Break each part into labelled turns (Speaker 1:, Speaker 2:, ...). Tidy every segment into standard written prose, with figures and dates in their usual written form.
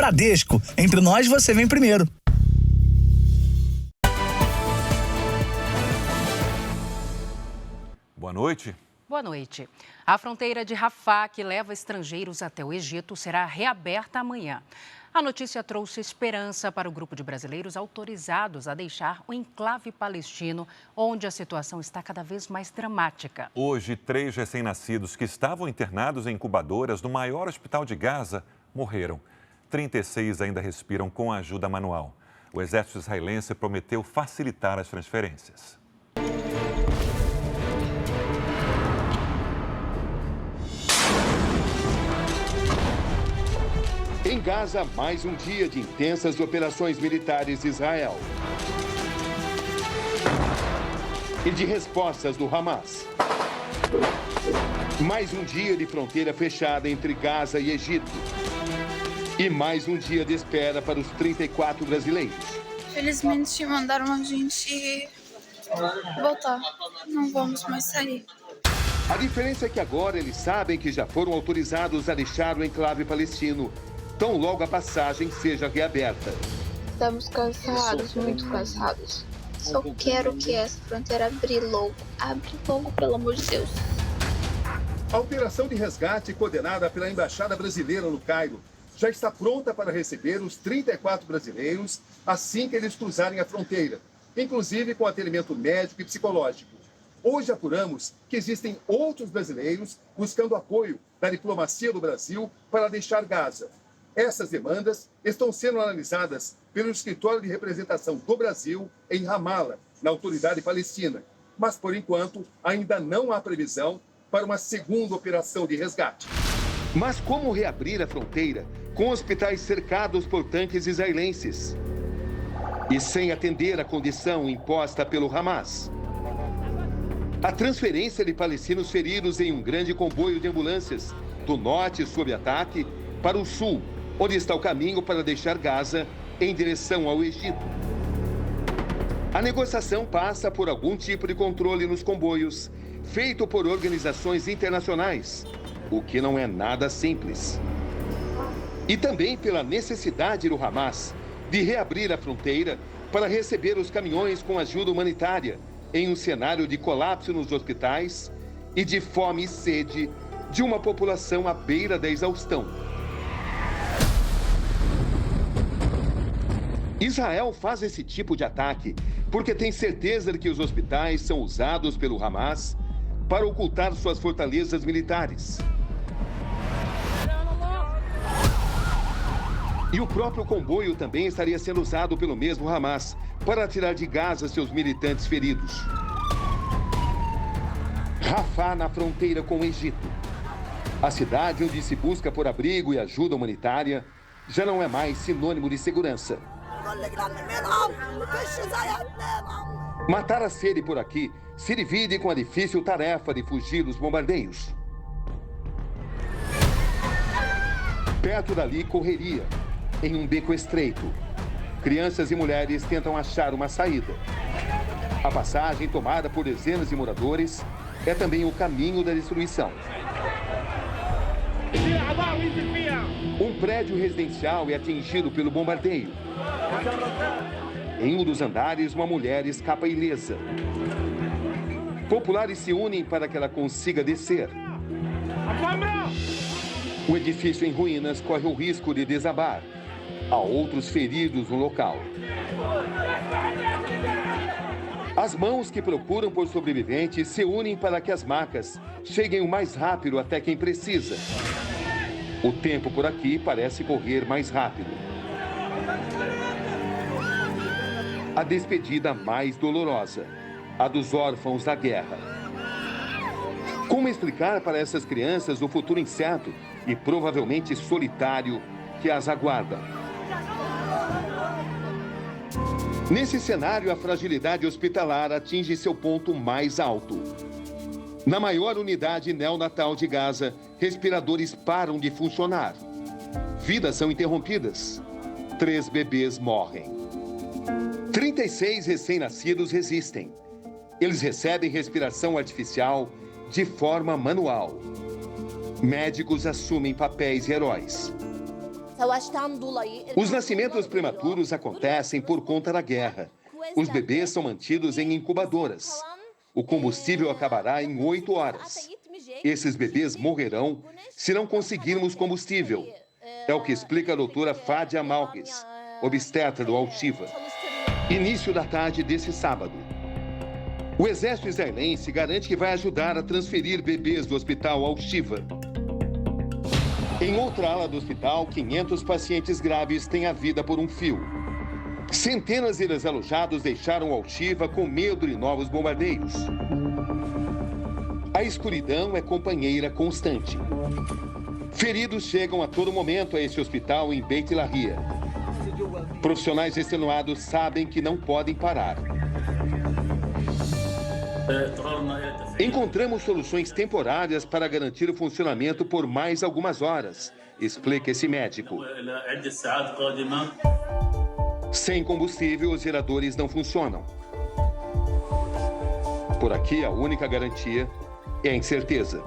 Speaker 1: Bradesco, entre nós você vem primeiro.
Speaker 2: Boa noite.
Speaker 3: Boa noite. A fronteira de Rafah, que leva estrangeiros até o Egito, será reaberta amanhã. A notícia trouxe esperança para o grupo de brasileiros autorizados a deixar o enclave palestino, onde a situação está cada vez mais dramática.
Speaker 2: Hoje, 3 recém-nascidos que estavam internados em incubadoras no maior hospital de Gaza morreram. 36 ainda respiram com ajuda manual. O exército israelense prometeu facilitar as transferências.
Speaker 4: Em Gaza, mais um dia de intensas operações militares de Israel e de respostas do Hamas. Mais um dia de fronteira fechada entre Gaza e Egito. E mais um dia de espera para os 34 brasileiros.
Speaker 5: Felizmente mandaram a gente voltar. Não vamos mais sair.
Speaker 4: A diferença é que agora eles sabem que já foram autorizados a deixar o enclave palestino, tão logo a passagem seja reaberta.
Speaker 5: Estamos cansados, muito cansados. Só quero que essa fronteira abra logo. Abre logo, pelo amor de Deus.
Speaker 6: A operação de resgate, coordenada pela Embaixada Brasileira no Cairo, já está pronta para receber os 34 brasileiros assim que eles cruzarem a fronteira, inclusive com atendimento médico e psicológico. Hoje apuramos que existem outros brasileiros buscando apoio da diplomacia do Brasil para deixar Gaza. Essas demandas estão sendo analisadas pelo Escritório de Representação do Brasil em Ramala, na Autoridade Palestina. Mas, por enquanto, ainda não há previsão para uma segunda operação de resgate.
Speaker 4: Mas como reabrir a fronteira com hospitais cercados por tanques israelenses e sem atender a condição imposta pelo Hamas? A transferência de palestinos feridos em um grande comboio de ambulâncias do norte sob ataque para o sul, onde está o caminho para deixar Gaza em direção ao Egito. A negociação passa por algum tipo de controle nos comboios, feito por organizações internacionais, o que não é nada simples. E também pela necessidade do Hamas de reabrir a fronteira para receber os caminhões com ajuda humanitária em um cenário de colapso nos hospitais e de fome e sede de uma população à beira da exaustão. Israel faz esse tipo de ataque porque tem certeza de que os hospitais são usados pelo Hamas para ocultar suas fortalezas militares. E o próprio comboio também estaria sendo usado pelo mesmo Hamas para tirar de Gaza seus militantes feridos. Rafah, na fronteira com o Egito. A cidade onde se busca por abrigo e ajuda humanitária já não é mais sinônimo de segurança. Matar a sede por aqui se divide com a difícil tarefa de fugir dos bombardeios. Perto dali, correria, em um beco estreito. Crianças e mulheres tentam achar uma saída. A passagem, tomada por dezenas de moradores, é também o caminho da destruição. Um prédio residencial é atingido pelo bombardeio. Em um dos andares, uma mulher escapa ilesa. Populares se unem para que ela consiga descer. O edifício em ruínas corre o risco de desabar. Há outros feridos no local. As mãos que procuram por sobreviventes se unem para que as macas cheguem o mais rápido até quem precisa. O tempo por aqui parece correr mais rápido. A despedida mais dolorosa, a dos órfãos da guerra. Como explicar para essas crianças o futuro incerto e provavelmente solitário que as aguarda? Nesse cenário, a fragilidade hospitalar atinge seu ponto mais alto. Na maior unidade neonatal de Gaza, respiradores param de funcionar. Vidas são interrompidas. 3 bebês morrem. 36 recém-nascidos resistem. Eles recebem respiração artificial de forma manual. Médicos assumem papéis de heróis. Os nascimentos prematuros acontecem por conta da guerra. Os bebês são mantidos em incubadoras. O combustível acabará em 8 horas. Esses bebês morrerão se não conseguirmos combustível. É o que explica a doutora Fádia Malques, obstetra do Al-Shifa. Início da tarde desse sábado. O exército israelense garante que vai ajudar a transferir bebês do hospital Al-Shifa. Em outra ala do hospital, 500 pacientes graves têm a vida por um fio. Centenas de desalojados deixaram Al-Shifa com medo de novos bombardeios. A escuridão é companheira constante. Feridos chegam a todo momento a esse hospital em Beit Lahia. Profissionais extenuados sabem que não podem parar. Encontramos soluções temporárias para garantir o funcionamento por mais algumas horas, explica esse médico. Sem combustível, os geradores não funcionam. Por aqui, a única garantia é a incerteza.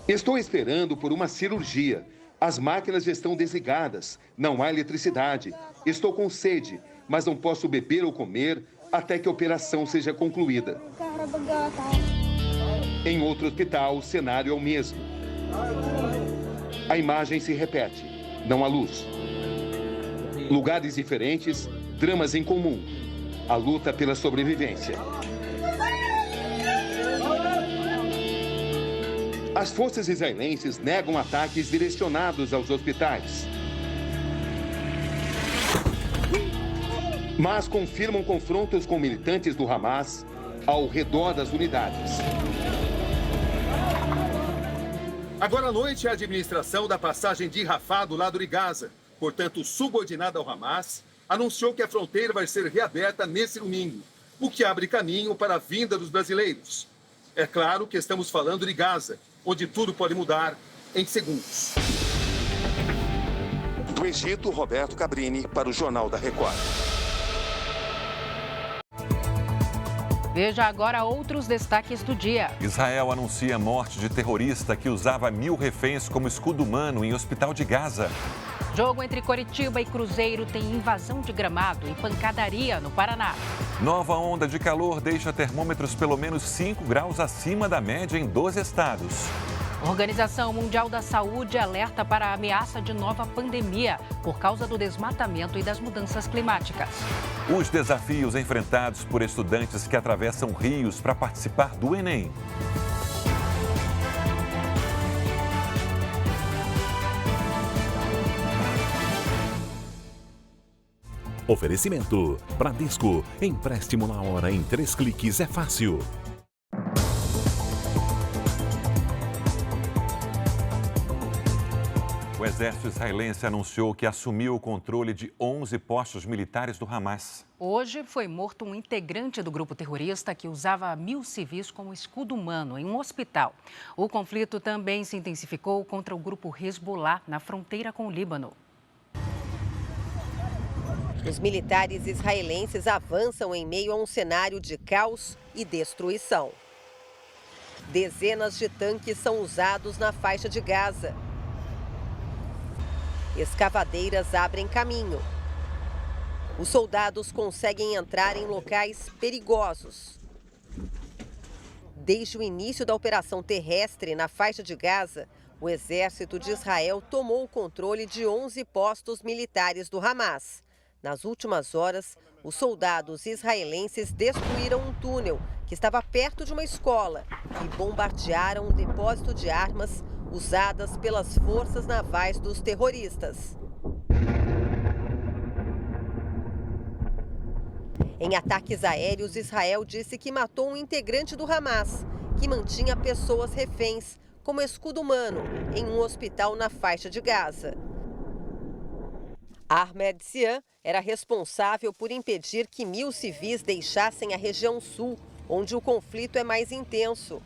Speaker 4: Estou esperando por uma cirurgia. As máquinas estão desligadas, não há eletricidade. Estou com sede, mas não posso beber ou comer até que a operação seja concluída. Em outro hospital, o cenário é o mesmo. A imagem se repete, não há luz. Lugares diferentes, dramas em comum. A luta pela sobrevivência. As forças israelenses negam ataques direcionados aos hospitais. Mas confirmam confrontos com militantes do Hamas ao redor das unidades.
Speaker 6: Agora à noite, a administração da passagem de Rafah do lado de Gaza, portanto subordinada ao Hamas, anunciou que a fronteira vai ser reaberta nesse domingo, o que abre caminho para a vinda dos brasileiros. É claro que estamos falando de Gaza, onde tudo pode mudar em segundos.
Speaker 4: Do Egito, Roberto Cabrini para o Jornal da Record.
Speaker 3: Veja agora outros destaques do dia.
Speaker 2: Israel anuncia a morte de terrorista que usava 1.000 reféns como escudo humano em hospital de Gaza.
Speaker 3: Jogo entre Coritiba e Cruzeiro tem invasão de gramado e pancadaria no Paraná.
Speaker 2: Nova onda de calor deixa termômetros pelo menos 5 graus acima da média em 12 estados.
Speaker 3: Organização Mundial da Saúde alerta para a ameaça de nova pandemia por causa do desmatamento e das mudanças climáticas.
Speaker 2: Os desafios enfrentados por estudantes que atravessam rios para participar do Enem.
Speaker 7: Oferecimento Bradesco. Empréstimo na hora em 3 cliques é fácil.
Speaker 2: O exército israelense anunciou que assumiu o controle de 11 postos militares do Hamas.
Speaker 3: Hoje foi morto um integrante do grupo terrorista que usava 1.000 civis como escudo humano em um hospital. O conflito também se intensificou contra o grupo Hezbollah na fronteira com o Líbano.
Speaker 8: Os militares israelenses avançam em meio a um cenário de caos e destruição. Dezenas de tanques são usados na faixa de Gaza. Escavadeiras abrem caminho. Os soldados conseguem entrar em locais perigosos. Desde o início da operação terrestre na faixa de Gaza, o exército de Israel tomou o controle de 11 postos militares do Hamas. Nas últimas horas, os soldados israelenses destruíram um túnel que estava perto de uma escola e bombardearam um depósito de armas usadas pelas forças navais dos terroristas. Em ataques aéreos, Israel disse que matou um integrante do Hamas, que mantinha pessoas reféns como escudo humano em um hospital na faixa de Gaza. Ahmed Sian era responsável por impedir que 1.000 civis deixassem a região sul, onde o conflito é mais intenso.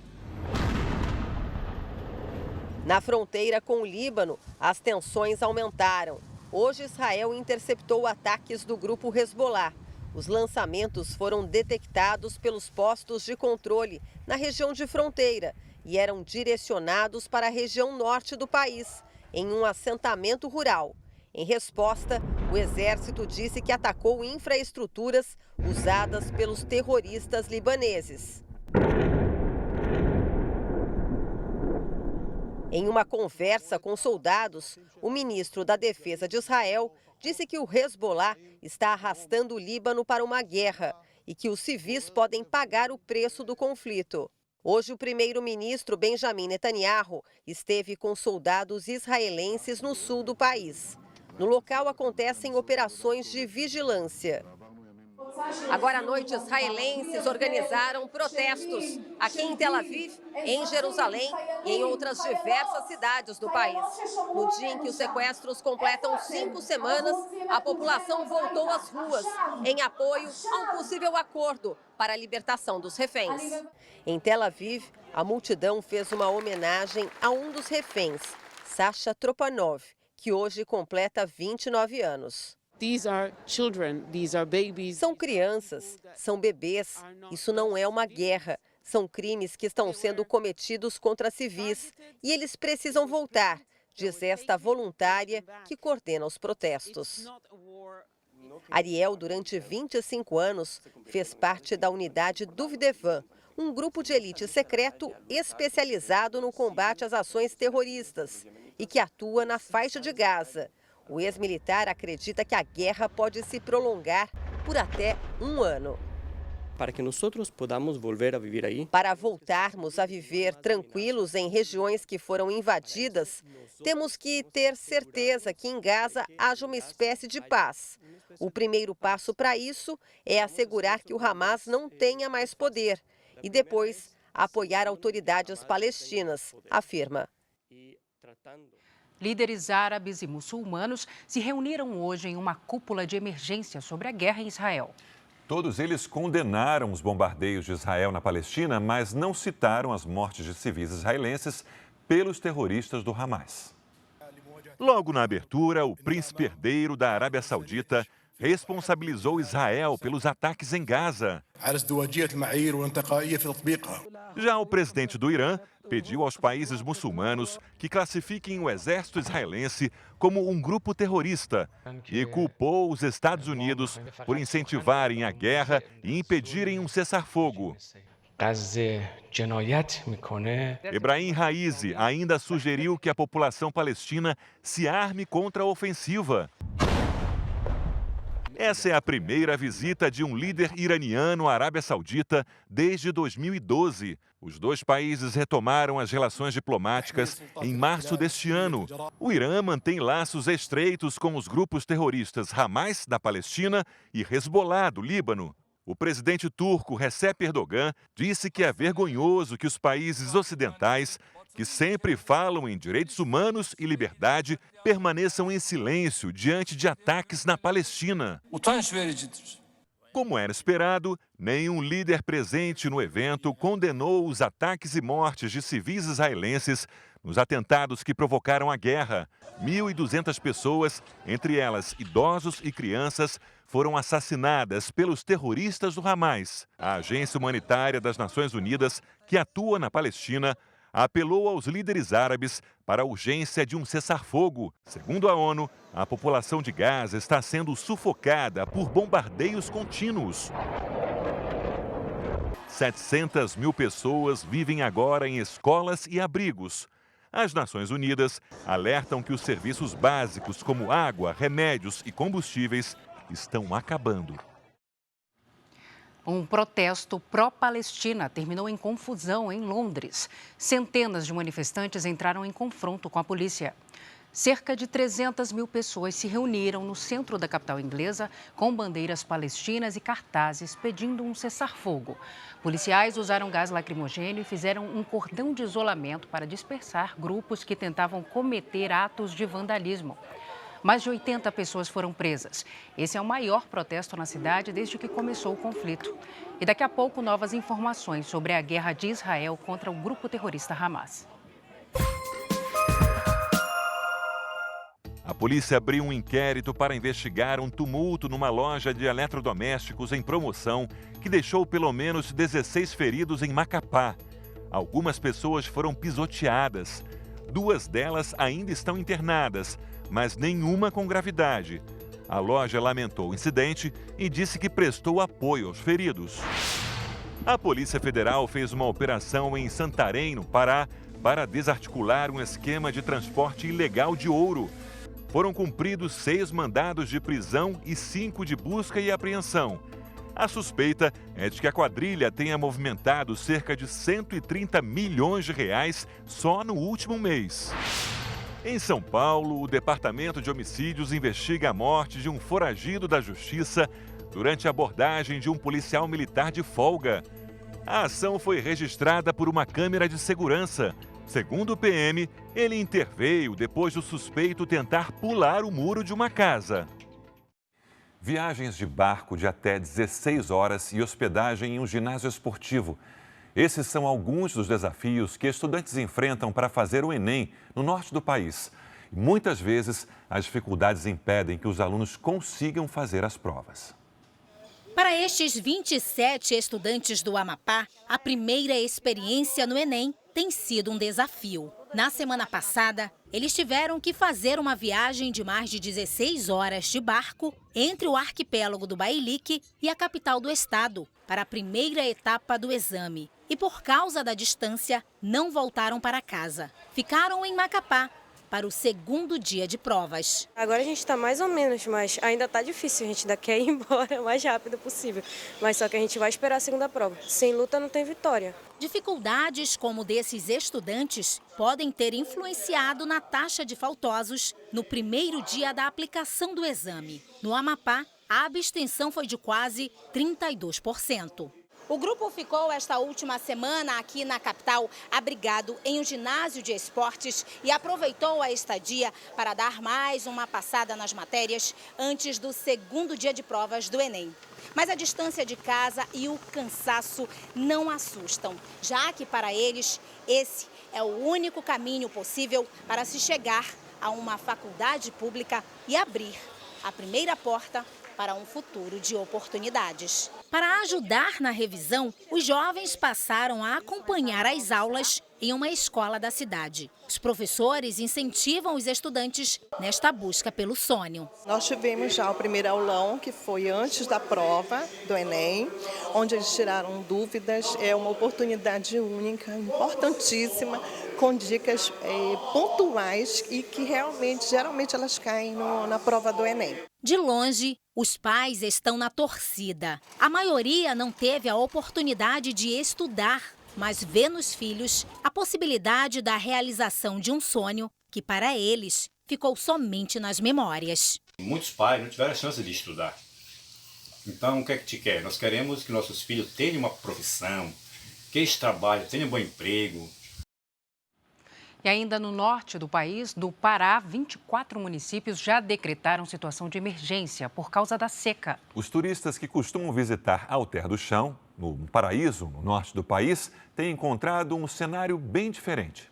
Speaker 8: Na fronteira com o Líbano, as tensões aumentaram. Hoje, Israel interceptou ataques do grupo Hezbollah. Os lançamentos foram detectados pelos postos de controle na região de fronteira e eram direcionados para a região norte do país, em um assentamento rural. Em resposta, o exército disse que atacou infraestruturas usadas pelos terroristas libaneses. Em uma conversa com soldados, o ministro da Defesa de Israel disse que o Hezbollah está arrastando o Líbano para uma guerra e que os civis podem pagar o preço do conflito. Hoje, o primeiro-ministro Benjamin Netanyahu esteve com soldados israelenses no sul do país. No local acontecem operações de vigilância. Agora à noite, israelenses organizaram protestos aqui em Tel Aviv, em Jerusalém e em outras diversas cidades do país. No dia em que os sequestros completam 5 semanas, a população voltou às ruas em apoio a um possível acordo para a libertação dos reféns. Em Tel Aviv, a multidão fez uma homenagem a um dos reféns, Sasha Tropanov, que hoje completa 29 anos. São crianças, são bebês. Isso não é uma guerra. São crimes que estão sendo cometidos contra civis. E eles precisam voltar, diz esta voluntária que coordena os protestos. Ariel, durante 25 anos, fez parte da unidade Duvdevan, um grupo de elite secreto especializado no combate às ações terroristas e que atua na faixa de Gaza. O ex-militar acredita que a guerra pode se prolongar por até 1 ano.
Speaker 9: Para que nós podamos voltar a viver aí.
Speaker 8: Para voltarmos a viver tranquilos em regiões que foram invadidas, temos que ter certeza que em Gaza haja uma espécie de paz. O primeiro passo para isso é assegurar que o Hamas não tenha mais poder e depois apoiar autoridades palestinas, afirma.
Speaker 3: Líderes árabes e muçulmanos se reuniram hoje em uma cúpula de emergência sobre a guerra em Israel.
Speaker 2: Todos eles condenaram os bombardeios de Israel na Palestina, mas não citaram as mortes de civis israelenses pelos terroristas do Hamas. Logo na abertura, o príncipe herdeiro da Arábia Saudita responsabilizou Israel pelos ataques em Gaza. Já o presidente do Irã pediu aos países muçulmanos que classifiquem o exército israelense como um grupo terrorista e culpou os Estados Unidos por incentivarem a guerra e impedirem um cessar-fogo. Ebrahim Raisi ainda sugeriu que a população palestina se arme contra a ofensiva. Essa é a primeira visita de um líder iraniano à Arábia Saudita desde 2012. Os dois países retomaram as relações diplomáticas em março deste ano. O Irã mantém laços estreitos com os grupos terroristas Hamas, da Palestina, e Hezbollah, do Líbano. O presidente turco Recep Erdogan disse que é vergonhoso que os países ocidentais, que sempre falam em direitos humanos e liberdade, permaneçam em silêncio diante de ataques na Palestina. Como era esperado, nenhum líder presente no evento condenou os ataques e mortes de civis israelenses nos atentados que provocaram a guerra. 1.200 pessoas, entre elas idosos e crianças, foram assassinadas pelos terroristas do Hamas. A Agência Humanitária das Nações Unidas, que atua na Palestina, apelou aos líderes árabes para a urgência de um cessar-fogo. Segundo a ONU, a população de Gaza está sendo sufocada por bombardeios contínuos. 700 mil pessoas vivem agora em escolas e abrigos. As Nações Unidas alertam que os serviços básicos como água, remédios e combustíveis estão acabando.
Speaker 3: Um protesto pró-Palestina terminou em confusão em Londres. Centenas de manifestantes entraram em confronto com a polícia. Cerca de 300 mil pessoas se reuniram no centro da capital inglesa com bandeiras palestinas e cartazes pedindo um cessar-fogo. Policiais usaram gás lacrimogêneo e fizeram um cordão de isolamento para dispersar grupos que tentavam cometer atos de vandalismo. Mais de 80 pessoas foram presas. Esse é o maior protesto na cidade desde que começou o conflito. E daqui a pouco, novas informações sobre a guerra de Israel contra o grupo terrorista Hamas.
Speaker 2: A polícia abriu um inquérito para investigar um tumulto numa loja de eletrodomésticos em promoção que deixou pelo menos 16 feridos em Macapá. Algumas pessoas foram pisoteadas. 2 delas ainda estão internadas, mas nenhuma com gravidade. A loja lamentou o incidente e disse que prestou apoio aos feridos. A Polícia Federal fez uma operação em Santarém, no Pará, para desarticular um esquema de transporte ilegal de ouro. Foram cumpridos 6 mandados de prisão e 5 de busca e apreensão. A suspeita é de que a quadrilha tenha movimentado cerca de 130 milhões de reais só no último mês. Em São Paulo, o Departamento de Homicídios investiga a morte de um foragido da Justiça durante a abordagem de um policial militar de folga. A ação foi registrada por uma câmera de segurança. Segundo o PM, ele interveio depois do suspeito tentar pular o muro de uma casa. Viagens de barco de até 16 horas e hospedagem em um ginásio esportivo. Esses são alguns dos desafios que estudantes enfrentam para fazer o Enem no norte do país. Muitas vezes, as dificuldades impedem que os alunos consigam fazer as provas.
Speaker 10: Para estes 27 estudantes do Amapá, a primeira experiência no Enem tem sido um desafio. Na semana passada, eles tiveram que fazer uma viagem de mais de 16 horas de barco entre o arquipélago do Bailique e a capital do estado, para a primeira etapa do exame. E por causa da distância, não voltaram para casa. Ficaram em Macapá para o segundo dia de provas.
Speaker 11: Agora a gente está mais ou menos, mas ainda está difícil. A gente ainda quer ir embora o mais rápido possível. Mas só que a gente vai esperar a segunda prova. Sem luta não tem vitória.
Speaker 10: Dificuldades como desses estudantes podem ter influenciado na taxa de faltosos no primeiro dia da aplicação do exame. No Amapá, a abstenção foi de quase 32%. O grupo ficou esta última semana aqui na capital, abrigado em um ginásio de esportes e aproveitou a estadia para dar mais uma passada nas matérias antes do segundo dia de provas do Enem. Mas a distância de casa e o cansaço não assustam, já que para eles esse é o único caminho possível para se chegar a uma faculdade pública e abrir a primeira porta para um futuro de oportunidades. Para ajudar na revisão, os jovens passaram a acompanhar as aulas em uma escola da cidade. Os professores incentivam os estudantes nesta busca pelo sonho.
Speaker 12: Nós tivemos já o primeiro aulão, que foi antes da prova do Enem, onde eles tiraram dúvidas. É uma oportunidade única, importantíssima, com dicas pontuais e que geralmente elas caem na prova do Enem.
Speaker 10: De longe, os pais estão na torcida. A maioria não teve a oportunidade de estudar, mas vê nos filhos a possibilidade da realização de um sonho que, para eles, ficou somente nas memórias.
Speaker 13: Muitos pais não tiveram a chance de estudar. Então, o que é que te quer? Nós queremos que nossos filhos tenham uma profissão, que eles trabalhem, tenham um bom emprego.
Speaker 3: E ainda no norte do país, do Pará, 24 municípios já decretaram situação de emergência por causa da seca.
Speaker 2: Os turistas que costumam visitar Alter do Chão, no Paraíso, no norte do país, têm encontrado um cenário bem diferente.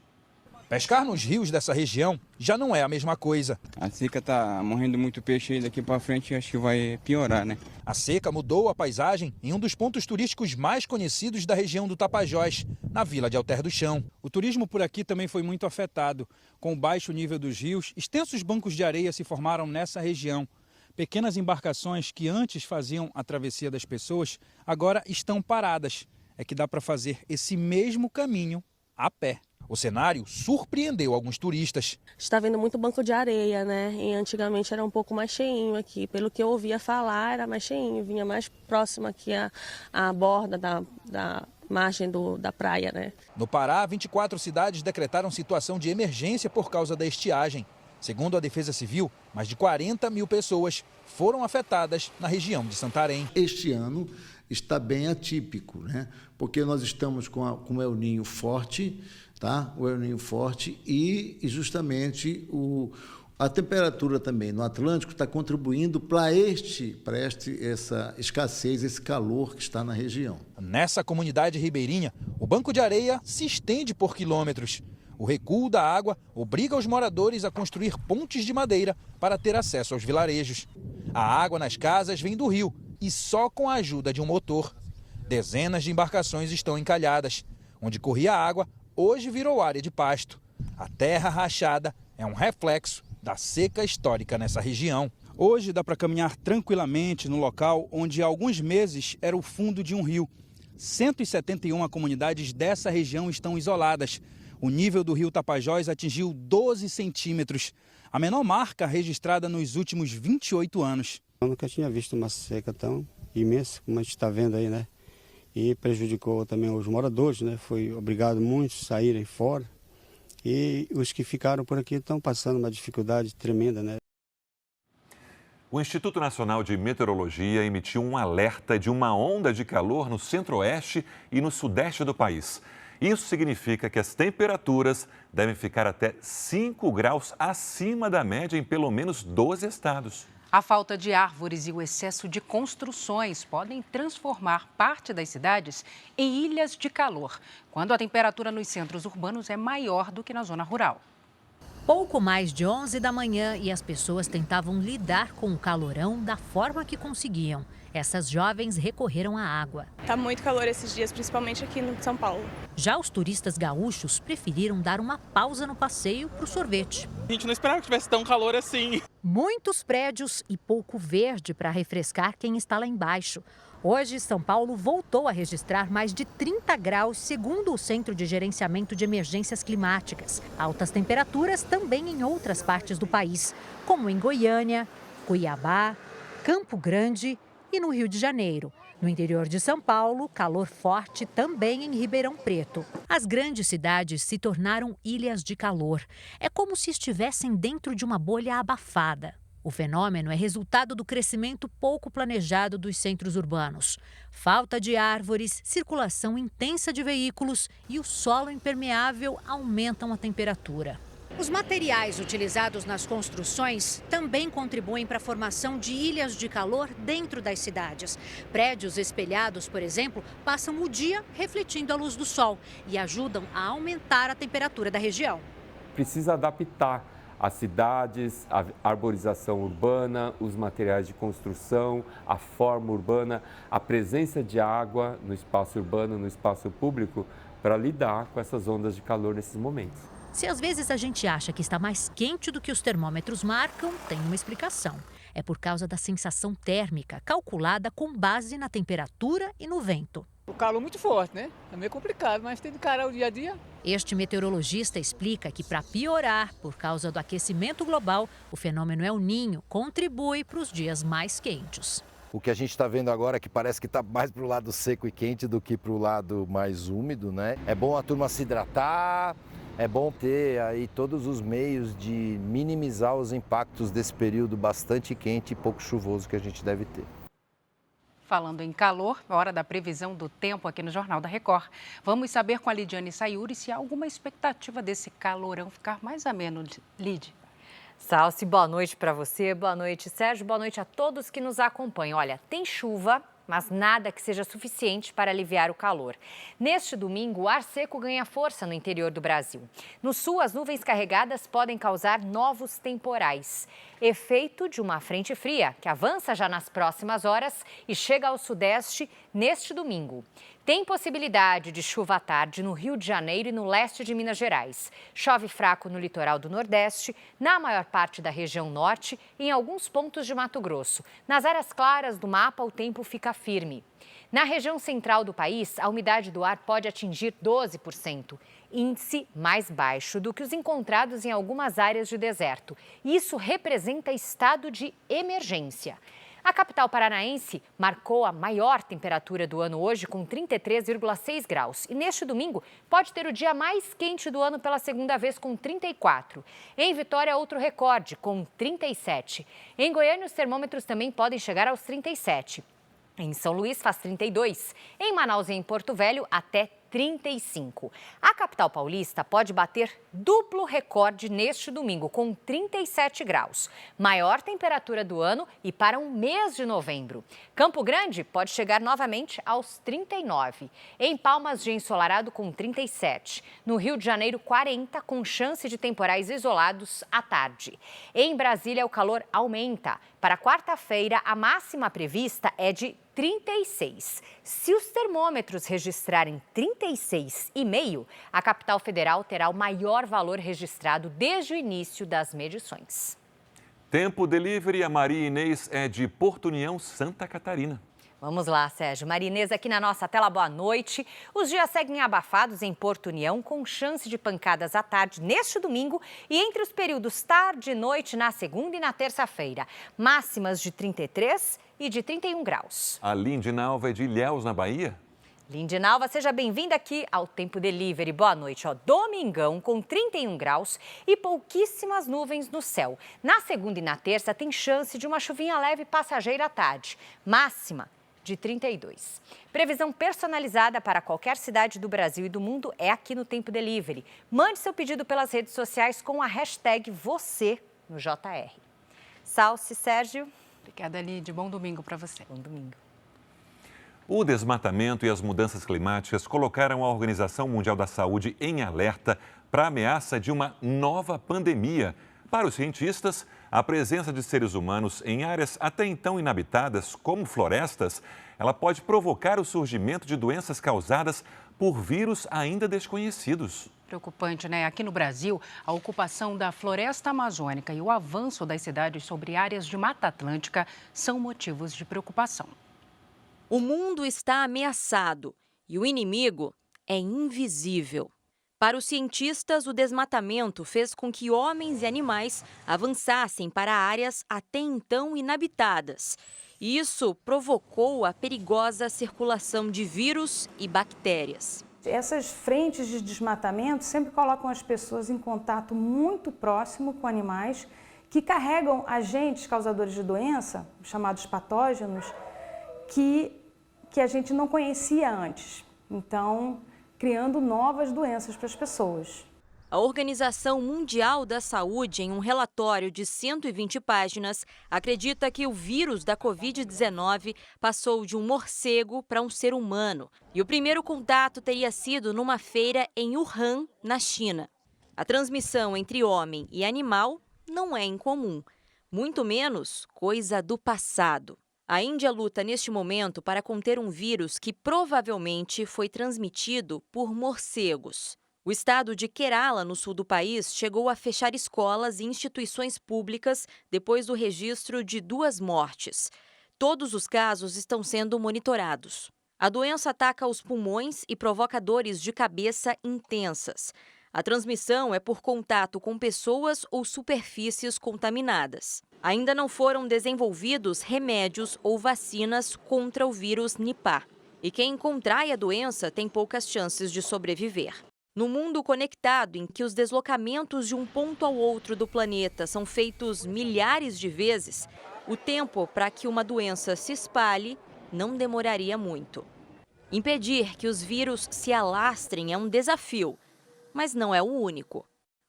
Speaker 14: Pescar nos rios dessa região já não é a mesma coisa.
Speaker 15: A seca está morrendo muito peixe aí, daqui para frente acho que vai piorar, né?
Speaker 14: A seca mudou a paisagem em um dos pontos turísticos mais conhecidos da região do Tapajós, na vila de Alter do Chão. O turismo por aqui também foi muito afetado. Com o baixo nível dos rios, extensos bancos de areia se formaram nessa região. Pequenas embarcações que antes faziam a travessia das pessoas, agora estão paradas. É que dá para fazer esse mesmo caminho a pé. O cenário surpreendeu alguns turistas.
Speaker 11: Está vendo muito banco de areia, né? E antigamente era um pouco mais cheinho aqui. Pelo que eu ouvia falar, era mais cheinho. Vinha mais próximo aqui à borda da margem da praia, né?
Speaker 14: No Pará, 24 cidades decretaram situação de emergência por causa da estiagem. Segundo a Defesa Civil, mais de 40 mil pessoas foram afetadas na região de Santarém.
Speaker 16: Este ano está bem atípico, né? Porque nós estamos com o El Niño forte, tá? O El Niño forte e justamente a temperatura também no Atlântico está contribuindo para essa escassez, esse calor que está na região.
Speaker 14: Nessa comunidade ribeirinha, o banco de areia se estende por quilômetros. O recuo da água obriga os moradores a construir pontes de madeira para ter acesso aos vilarejos. A água nas casas vem do rio e só com a ajuda de um motor. Dezenas de embarcações estão encalhadas. Onde corria água, hoje virou área de pasto. A terra rachada é um reflexo da seca histórica nessa região. Hoje dá para caminhar tranquilamente no local onde há alguns meses era o fundo de um rio. 171 comunidades dessa região estão isoladas. O nível do rio Tapajós atingiu 12 centímetros, a menor marca registrada nos últimos 28 anos.
Speaker 17: Eu nunca tinha visto uma seca tão imensa como a gente está vendo aí, né? E prejudicou também os moradores, né? Foi obrigado muitos a saírem fora. E os que ficaram por aqui estão passando uma dificuldade tremenda, né?
Speaker 2: O Instituto Nacional de Meteorologia emitiu um alerta de uma onda de calor no centro-oeste e no sudeste do país. Isso significa que as temperaturas devem ficar até 5 graus acima da média em pelo menos 12 estados.
Speaker 3: A falta de árvores e o excesso de construções podem transformar parte das cidades em ilhas de calor, quando a temperatura nos centros urbanos é maior do que na zona rural.
Speaker 18: Pouco mais de 11 da manhã e as pessoas tentavam lidar com o calorão da forma que conseguiam. Essas jovens recorreram à água.
Speaker 19: Tá muito calor esses dias, principalmente aqui no São Paulo.
Speaker 18: Já os turistas gaúchos preferiram dar uma pausa no passeio para o sorvete.
Speaker 20: A gente não esperava que tivesse tão calor assim.
Speaker 18: Muitos prédios e pouco verde para refrescar quem está lá embaixo. Hoje, São Paulo voltou a registrar mais de 30 graus, segundo o Centro de Gerenciamento de Emergências Climáticas. Altas temperaturas também em outras partes do país, como em Goiânia, Cuiabá, Campo Grande e no Rio de Janeiro. No interior de São Paulo, calor forte também em Ribeirão Preto. As grandes cidades se tornaram ilhas de calor. É como se estivessem dentro de uma bolha abafada. O fenômeno é resultado do crescimento pouco planejado dos centros urbanos. Falta de árvores, circulação intensa de veículos e o solo impermeável aumentam a temperatura. Os materiais utilizados nas construções também contribuem para a formação de ilhas de calor dentro das cidades. Prédios espelhados, por exemplo, passam o dia refletindo a luz do sol e ajudam a aumentar a temperatura da região.
Speaker 21: Precisa adaptar as cidades, a arborização urbana, os materiais de construção, a forma urbana, a presença de água no espaço urbano, no espaço público, para lidar com essas ondas de calor nesses momentos.
Speaker 18: Se às vezes a gente acha que está mais quente do que os termômetros marcam, tem uma explicação. É por causa da sensação térmica, calculada com base na temperatura e no vento.
Speaker 22: O calor muito forte, né? É meio complicado, mas tem que encarar o dia a dia.
Speaker 18: Este meteorologista explica que, para piorar, por causa do aquecimento global, o fenômeno El Niño contribui para os dias mais quentes.
Speaker 23: O que a gente está vendo agora é que parece que está mais para o lado seco e quente do que para o lado mais úmido, né? É bom a turma se hidratar, é bom ter aí todos os meios de minimizar os impactos desse período bastante quente e pouco chuvoso que a gente deve ter.
Speaker 3: Falando em calor, hora da previsão do tempo aqui no Jornal da Record. Vamos saber com a Lidiane Sayuri se há alguma expectativa desse calorão ficar mais ameno, Lid.
Speaker 24: Salce, boa noite para você, boa noite, Sérgio, boa noite a todos que nos acompanham. Olha, tem chuva, mas nada que seja suficiente para aliviar o calor. Neste domingo, o ar seco ganha força no interior do Brasil. No sul, as nuvens carregadas podem causar novos temporais. Efeito de uma frente fria, que avança já nas próximas horas e chega ao sudeste neste domingo. Tem possibilidade de chuva à tarde no Rio de Janeiro e no leste de Minas Gerais. Chove fraco no litoral do Nordeste, na maior parte da região norte e em alguns pontos de Mato Grosso. Nas áreas claras do mapa, o tempo fica firme. Na região central do país, a umidade do ar pode atingir 12%, índice mais baixo do que os encontrados em algumas áreas de deserto. Isso representa estado de emergência. A capital paranaense marcou a maior temperatura do ano hoje, com 33,6 graus. E neste domingo, pode ter o dia mais quente do ano pela segunda vez, com 34. Em Vitória, outro recorde, com 37. Em Goiânia, os termômetros também podem chegar aos 37. Em São Luís, faz 32. Em Manaus e em Porto Velho, até 35. A capital paulista pode bater duplo recorde neste domingo, com 37 graus. Maior temperatura do ano e para um mês de novembro. Campo Grande pode chegar novamente aos 39. Em Palmas, dia ensolarado com 37. No Rio de Janeiro, 40, com chance de temporais isolados à tarde. Em Brasília, o calor aumenta. Para quarta-feira, a máxima prevista é de 36. Se os termômetros registrarem 36,5, a capital federal terá o maior valor registrado desde o início das medições.
Speaker 2: Tempo Delivery, a Maria Inês é de Porto União, Santa Catarina.
Speaker 24: Vamos lá, Sérgio. Maria Inês aqui na nossa tela, boa noite. Os dias seguem abafados em Porto União, com chance de pancadas à tarde neste domingo e entre os períodos tarde e noite na segunda e na terça-feira. Máximas de 33 e de 31 graus.
Speaker 2: A Lindinalva é de Ilhéus, na Bahia.
Speaker 24: Lindinalva, seja bem-vinda aqui ao Tempo Delivery. Boa noite. Domingão com 31 graus e pouquíssimas nuvens no céu. Na segunda e na terça tem chance de uma chuvinha leve passageira à tarde. Máxima de 32. Previsão personalizada para qualquer cidade do Brasil e do mundo é aqui no Tempo Delivery. Mande seu pedido pelas redes sociais com a hashtag você no JR. Salce, Sérgio.
Speaker 3: Obrigada, Lid. Bom domingo para você.
Speaker 24: Bom domingo.
Speaker 2: O desmatamento e as mudanças climáticas colocaram a Organização Mundial da Saúde em alerta para a ameaça de uma nova pandemia. Para os cientistas, a presença de seres humanos em áreas até então inabitadas, como florestas, ela pode provocar o surgimento de doenças causadas por vírus ainda desconhecidos.
Speaker 3: Preocupante, né? Aqui no Brasil, a ocupação da floresta amazônica e o avanço das cidades sobre áreas de Mata Atlântica são motivos de preocupação.
Speaker 1: O mundo está ameaçado e o inimigo é invisível. Para os cientistas, o desmatamento fez com que homens e animais avançassem para áreas até então inabitadas. Isso provocou a perigosa circulação de vírus e bactérias.
Speaker 4: Essas frentes de desmatamento sempre colocam as pessoas em contato muito próximo com animais que carregam agentes causadores de doença, chamados patógenos, que a gente não conhecia antes. Então, criando novas doenças para as pessoas.
Speaker 1: A Organização Mundial da Saúde, em um relatório de 120 páginas, acredita que o vírus da Covid-19 passou de um morcego para um ser humano. E o primeiro contato teria sido numa feira em Wuhan, na China. A transmissão entre homem e animal não é incomum, muito menos coisa do passado. A Índia luta neste momento para conter um vírus que provavelmente foi transmitido por morcegos. O estado de Kerala, no sul do país, chegou a fechar escolas e instituições públicas depois do registro de 2 mortes. Todos os casos estão sendo monitorados. A doença ataca os pulmões e provoca dores de cabeça intensas. A transmissão é por contato com pessoas ou superfícies contaminadas. Ainda não foram desenvolvidos remédios ou vacinas contra o vírus Nipah. E quem contrai a doença tem poucas chances de sobreviver. No mundo conectado, em que os deslocamentos de um ponto ao outro do planeta são feitos milhares de vezes, o tempo para que uma doença se espalhe não demoraria muito. Impedir que os vírus se alastrem é um desafio, mas não é o único.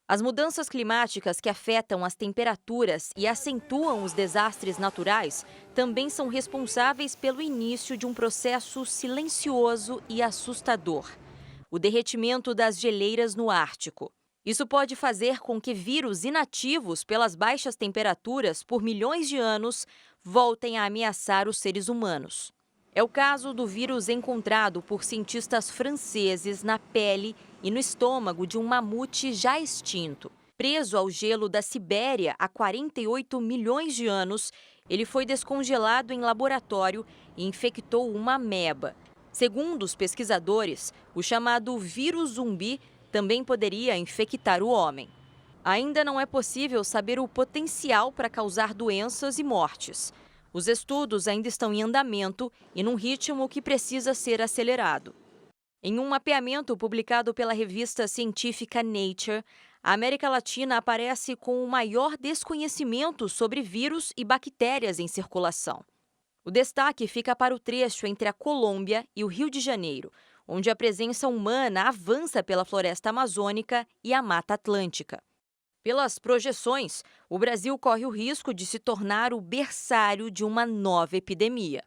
Speaker 1: As mudanças climáticas que afetam as temperaturas e acentuam os desastres naturais também são responsáveis pelo início de um processo silencioso e assustador: o derretimento das geleiras no Ártico. Isso pode fazer com que vírus inativos pelas baixas temperaturas por milhões de anos voltem a ameaçar os seres humanos. É o caso do vírus encontrado por cientistas franceses na pele e no estômago de um mamute já extinto. Preso ao gelo da Sibéria há 48 milhões de anos, ele foi descongelado em laboratório e infectou uma ameba. Segundo os pesquisadores, o chamado vírus zumbi também poderia infectar o homem. Ainda não é possível saber o potencial para causar doenças e mortes. Os estudos ainda estão em andamento e num ritmo que precisa ser acelerado. Em um mapeamento publicado pela revista científica Nature, a América Latina aparece com o maior desconhecimento sobre vírus e bactérias em circulação. O destaque fica para o trecho entre a Colômbia e o Rio de Janeiro, onde a presença humana avança pela floresta amazônica e a Mata Atlântica. Pelas projeções, o Brasil corre o risco de se tornar o berçário de uma nova epidemia.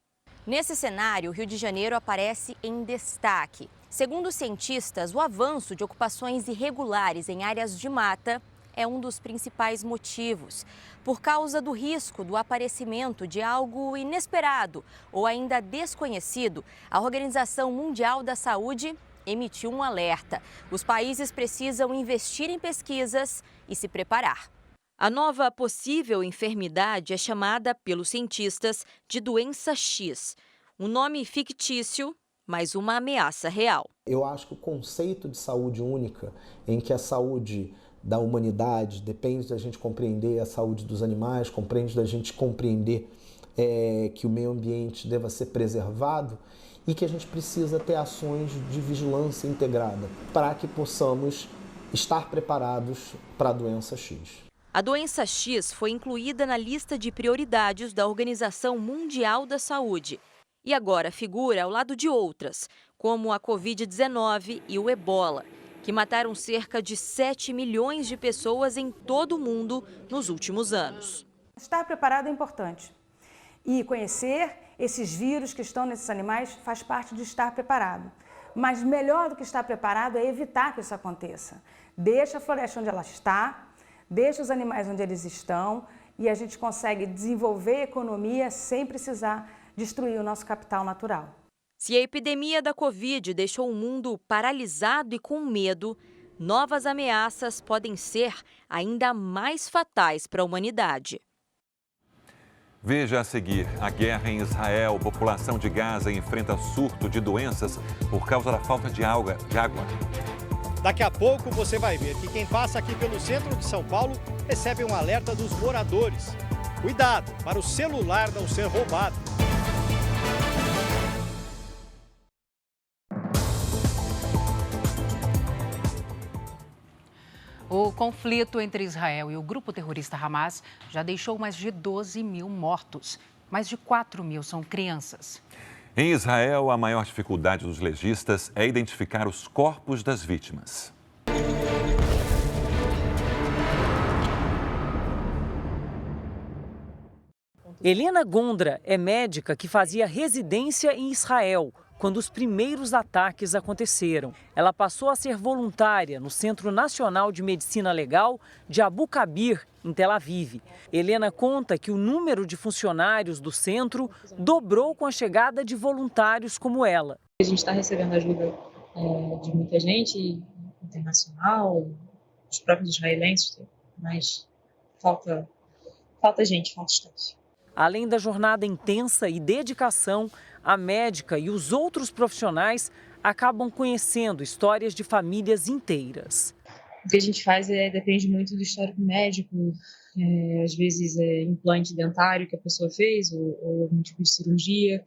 Speaker 1: Nesse cenário, o Rio de Janeiro aparece em destaque. Segundo os cientistas, o avanço de ocupações irregulares em áreas de mata é um dos principais motivos. Por causa do risco do aparecimento de algo inesperado ou ainda desconhecido, a Organização Mundial da Saúde emitiu um alerta. Os países precisam investir em pesquisas e se preparar. A nova possível enfermidade é chamada pelos cientistas de doença X. Um nome fictício, mas uma ameaça real.
Speaker 5: Eu acho que o conceito de saúde única, em que a saúde da humanidade depende da gente compreender a saúde dos animais, depende da gente compreender que o meio ambiente deva ser preservado e que a gente precisa ter ações de vigilância integrada para que possamos estar preparados para a doença X.
Speaker 1: A doença X foi incluída na lista de prioridades da Organização Mundial da Saúde e agora figura ao lado de outras, como a Covid-19 e o Ebola, que mataram cerca de 7 milhões de pessoas em todo o mundo nos últimos anos.
Speaker 4: Estar preparado é importante. E conhecer esses vírus que estão nesses animais faz parte de estar preparado. Mas melhor do que estar preparado é evitar que isso aconteça. Deixa a floresta onde ela está, deixa os animais onde eles estão e a gente consegue desenvolver economia sem precisar destruir o nosso capital natural.
Speaker 1: Se a epidemia da Covid deixou o mundo paralisado e com medo, novas ameaças podem ser ainda mais fatais para a humanidade.
Speaker 2: Veja a seguir, a guerra em Israel, população de Gaza enfrenta surto de doenças por causa da falta de água.
Speaker 6: Daqui a pouco você vai ver que quem passa aqui pelo centro de São Paulo recebe um alerta dos moradores. Cuidado para o celular não ser roubado.
Speaker 3: O conflito entre Israel e o grupo terrorista Hamas já deixou mais de 12 mil mortos. Mais de 4 mil são crianças.
Speaker 2: Em Israel, a maior dificuldade dos legistas é identificar os corpos das vítimas.
Speaker 7: Helena Gondra é médica que fazia residência em Israel quando os primeiros ataques aconteceram. Ela passou a ser voluntária no Centro Nacional de Medicina Legal de Abu Kabir, em Tel Aviv. Helena conta que o número de funcionários do centro dobrou com a chegada de voluntários como ela.
Speaker 9: A gente está recebendo ajuda de muita gente internacional, os próprios israelenses, mas falta gente, falta staff.
Speaker 7: Além da jornada intensa e dedicação, a médica e os outros profissionais acabam conhecendo histórias de famílias inteiras.
Speaker 9: O que a gente faz depende muito do histórico médico, às vezes é implante dentário que a pessoa fez, ou algum tipo de cirurgia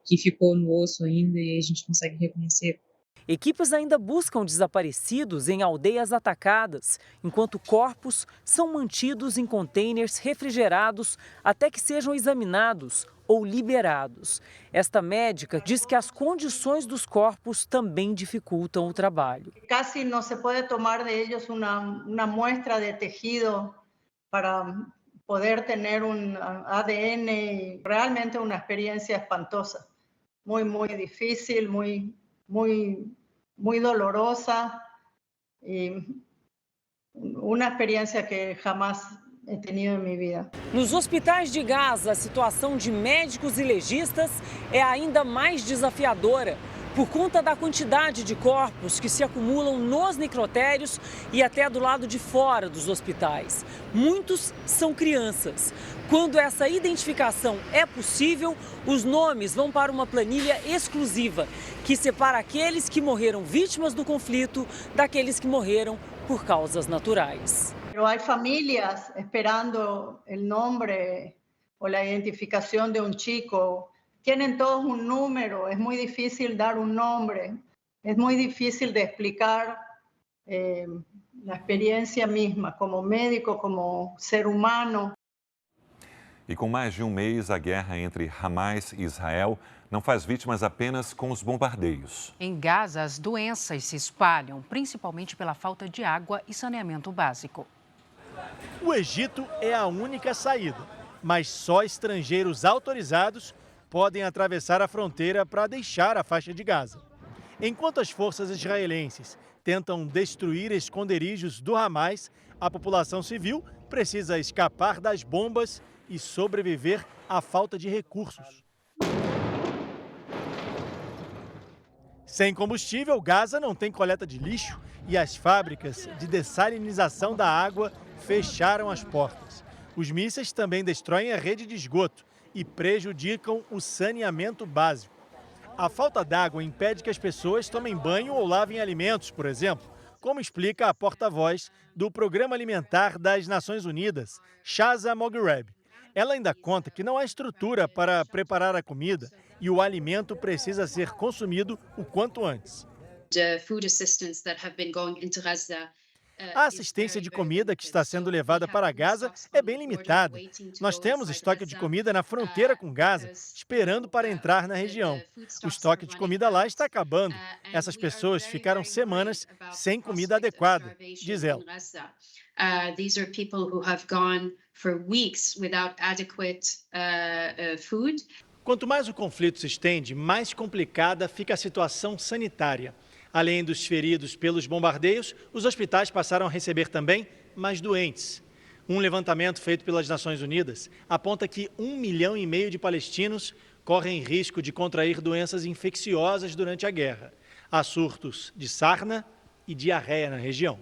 Speaker 9: que ficou no osso ainda e a gente consegue reconhecer.
Speaker 7: Equipes ainda buscam desaparecidos em aldeias atacadas, enquanto corpos são mantidos em contêineres refrigerados até que sejam examinados ou liberados. Esta médica diz que as condições dos corpos também dificultam o trabalho.
Speaker 25: Casi não se pode tomar de ellos uma muestra de tecido para poder ter ADN. Realmente uma experiência espantosa, muito difícil, muy dolorosa y una experiencia que jamás he tenido en mi vida.
Speaker 7: Nos hospitais de Gaza, a situação de médicos e legistas é ainda mais desafiadora por conta da quantidade de corpos que se acumulam nos necrotérios e até do lado de fora dos hospitais. Muitos são crianças. Quando essa identificação é possível, os nomes vão para uma planilha exclusiva que separa aqueles que morreram vítimas do conflito daqueles que morreram por causas naturais.
Speaker 25: Pero hay familias esperando el nombre o la identificación de un chico. Tienen todos un número, es muy difícil dar un nombre, es muy difícil de explicar la experiencia misma como médico, como ser humano.
Speaker 2: E com mais de um mês, a guerra entre Hamas e Israel não faz vítimas apenas com os bombardeios.
Speaker 3: Em Gaza, as doenças se espalham, principalmente pela falta de água e saneamento básico.
Speaker 6: O Egito é a única saída, mas só estrangeiros autorizados podem atravessar a fronteira para deixar a faixa de Gaza. Enquanto as forças israelenses tentam destruir esconderijos do Hamas, a população civil precisa escapar das bombas e sobreviver à falta de recursos. Sem combustível, Gaza não tem coleta de lixo e as fábricas de dessalinização da água fecharam as portas. Os mísseis também destroem a rede de esgoto e prejudicam o saneamento básico. A falta d'água impede que as pessoas tomem banho ou lavem alimentos, por exemplo, como explica a porta-voz do Programa Alimentar das Nações Unidas, Shaza Moghreb. Ela ainda conta que não há estrutura para preparar a comida e o alimento precisa ser consumido o quanto antes. A assistência de comida que está sendo levada para Gaza é bem limitada. Nós temos estoque de comida na fronteira com Gaza, esperando para entrar na região. O estoque de comida lá está acabando. Essas pessoas ficaram semanas sem comida adequada, diz ela. Quanto mais o conflito se estende, mais complicada fica a situação sanitária. Além dos feridos pelos bombardeios, os hospitais passaram a receber também mais doentes. Um levantamento feito pelas Nações Unidas aponta que 1,5 milhão de palestinos correm risco de contrair doenças infecciosas durante a guerra. Há surtos de sarna e diarreia na região.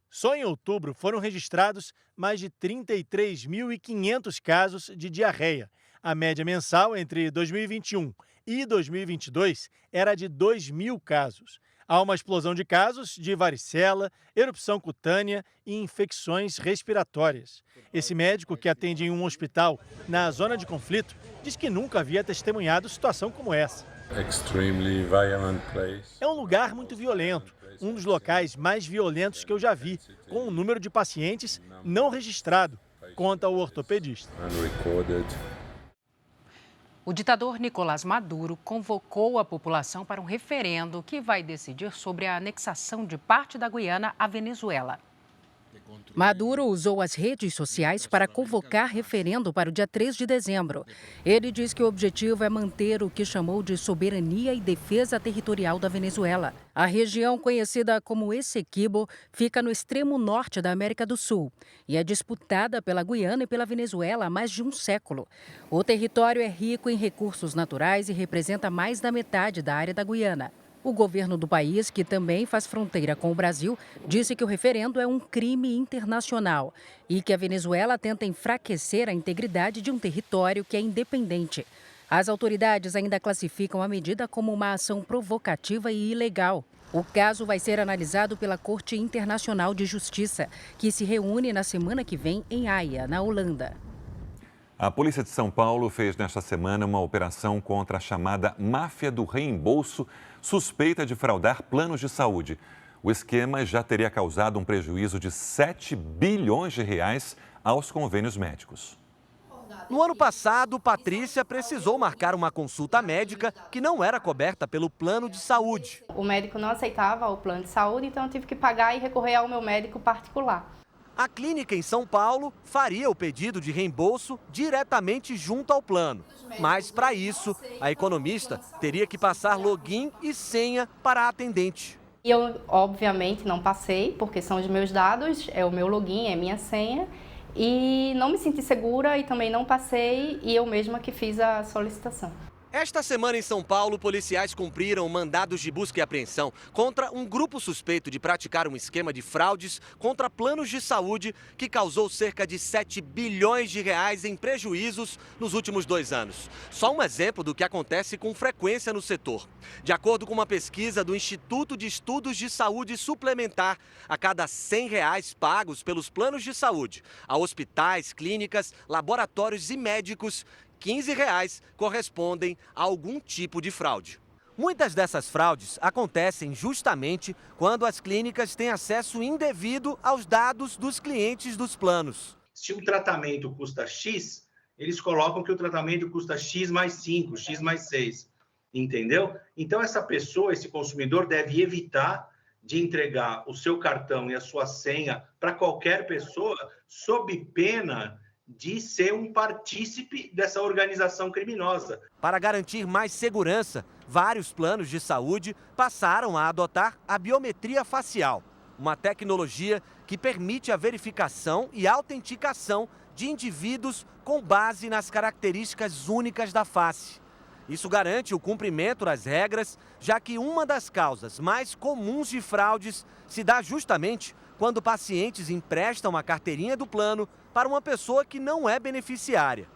Speaker 6: Só em outubro foram registrados mais de 33.500 casos de diarreia. A média mensal entre 2021 e 2022 era de 2.000 casos. Há uma explosão de casos de varicela, erupção cutânea e infecções respiratórias. Esse médico, que atende em um hospital na zona de conflito, diz que nunca havia testemunhado situação como essa. É um lugar muito violento, um dos locais mais violentos que eu já vi, com um número de pacientes não registrado, conta o ortopedista.
Speaker 3: O ditador Nicolás Maduro convocou a população para um referendo que vai decidir sobre a anexação de parte da Guiana à Venezuela.
Speaker 8: Maduro usou as redes sociais para convocar referendo para o dia 3 de dezembro. Ele diz que o objetivo é manter o que chamou de soberania e defesa territorial da Venezuela. A região, conhecida como Essequibo, fica no extremo norte da América do Sul e é disputada pela Guiana e pela Venezuela há mais de um século. O território é rico em recursos naturais e representa mais da metade da área da Guiana. O governo do país, que também faz fronteira com o Brasil, disse que o referendo é um crime internacional e que a Venezuela tenta enfraquecer a integridade de um território que é independente. As autoridades ainda classificam a medida como uma ação provocativa e ilegal. O caso vai ser analisado pela Corte Internacional de Justiça, que se reúne na semana que vem em Haia, na Holanda.
Speaker 2: A Polícia de São Paulo fez nesta semana uma operação contra a chamada máfia do reembolso, suspeita de fraudar planos de saúde. O esquema já teria causado um prejuízo de 7 bilhões de reais aos convênios médicos.
Speaker 10: No ano passado, Patrícia precisou marcar uma consulta médica que não era coberta pelo plano de saúde.
Speaker 12: O médico não aceitava o plano de saúde, então eu tive que pagar e recorrer ao meu médico particular.
Speaker 10: A clínica em São Paulo faria o pedido de reembolso diretamente junto ao plano. Mas, para isso, a economista teria que passar login e senha para a atendente.
Speaker 12: Eu, obviamente, não passei, porque são os meus dados, é o meu login, é minha senha. E não me senti segura e também não passei, e eu mesma que fiz a solicitação.
Speaker 10: Esta semana em São Paulo, policiais cumpriram mandados de busca e apreensão contra um grupo suspeito de praticar um esquema de fraudes contra planos de saúde que causou cerca de 7 bilhões de reais em prejuízos nos últimos 2 anos. Só um exemplo do que acontece com frequência no setor. De acordo com uma pesquisa do Instituto de Estudos de Saúde Suplementar, a cada R$100 pagos pelos planos de saúde a hospitais, clínicas, laboratórios e médicos, R$15 correspondem a algum tipo de fraude. Muitas dessas fraudes acontecem justamente quando as clínicas têm acesso indevido aos dados dos clientes dos planos.
Speaker 13: Se o tratamento custa X, eles colocam que o tratamento custa X mais 5, X mais 6, entendeu? Então essa pessoa, esse consumidor deve evitar de entregar o seu cartão e a sua senha para qualquer pessoa sob pena de ser um partícipe dessa organização criminosa.
Speaker 10: Para garantir mais segurança, Vários planos de saúde passaram a adotar a biometria facial, uma tecnologia que permite a verificação e autenticação de indivíduos com base nas características únicas da face. Isso garante o cumprimento das regras, já que uma das causas mais comuns de fraudes se dá justamente quando pacientes emprestam a carteirinha do plano para uma pessoa que não é beneficiária.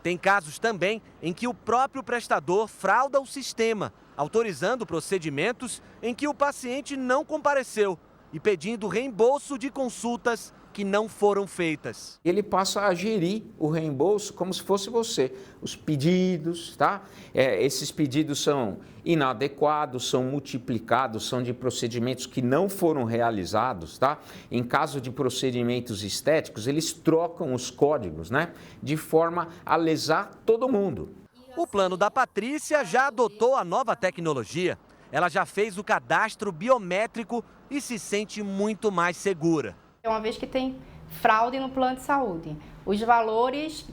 Speaker 10: Tem casos também em que o próprio prestador frauda o sistema, autorizando procedimentos em que o paciente não compareceu e pedindo reembolso de consultas que não foram feitas.
Speaker 11: Ele passa a gerir o reembolso como se fosse você. Os pedidos, tá? Esses pedidos são inadequados, são multiplicados, são de procedimentos que não foram realizados, tá? Em caso de procedimentos estéticos, eles trocam os códigos, né? De forma a lesar todo mundo.
Speaker 10: O plano da Patrícia já adotou a nova tecnologia. Ela já fez o cadastro biométrico e se sente muito mais segura.
Speaker 12: Uma vez que tem fraude no plano de saúde, os valores,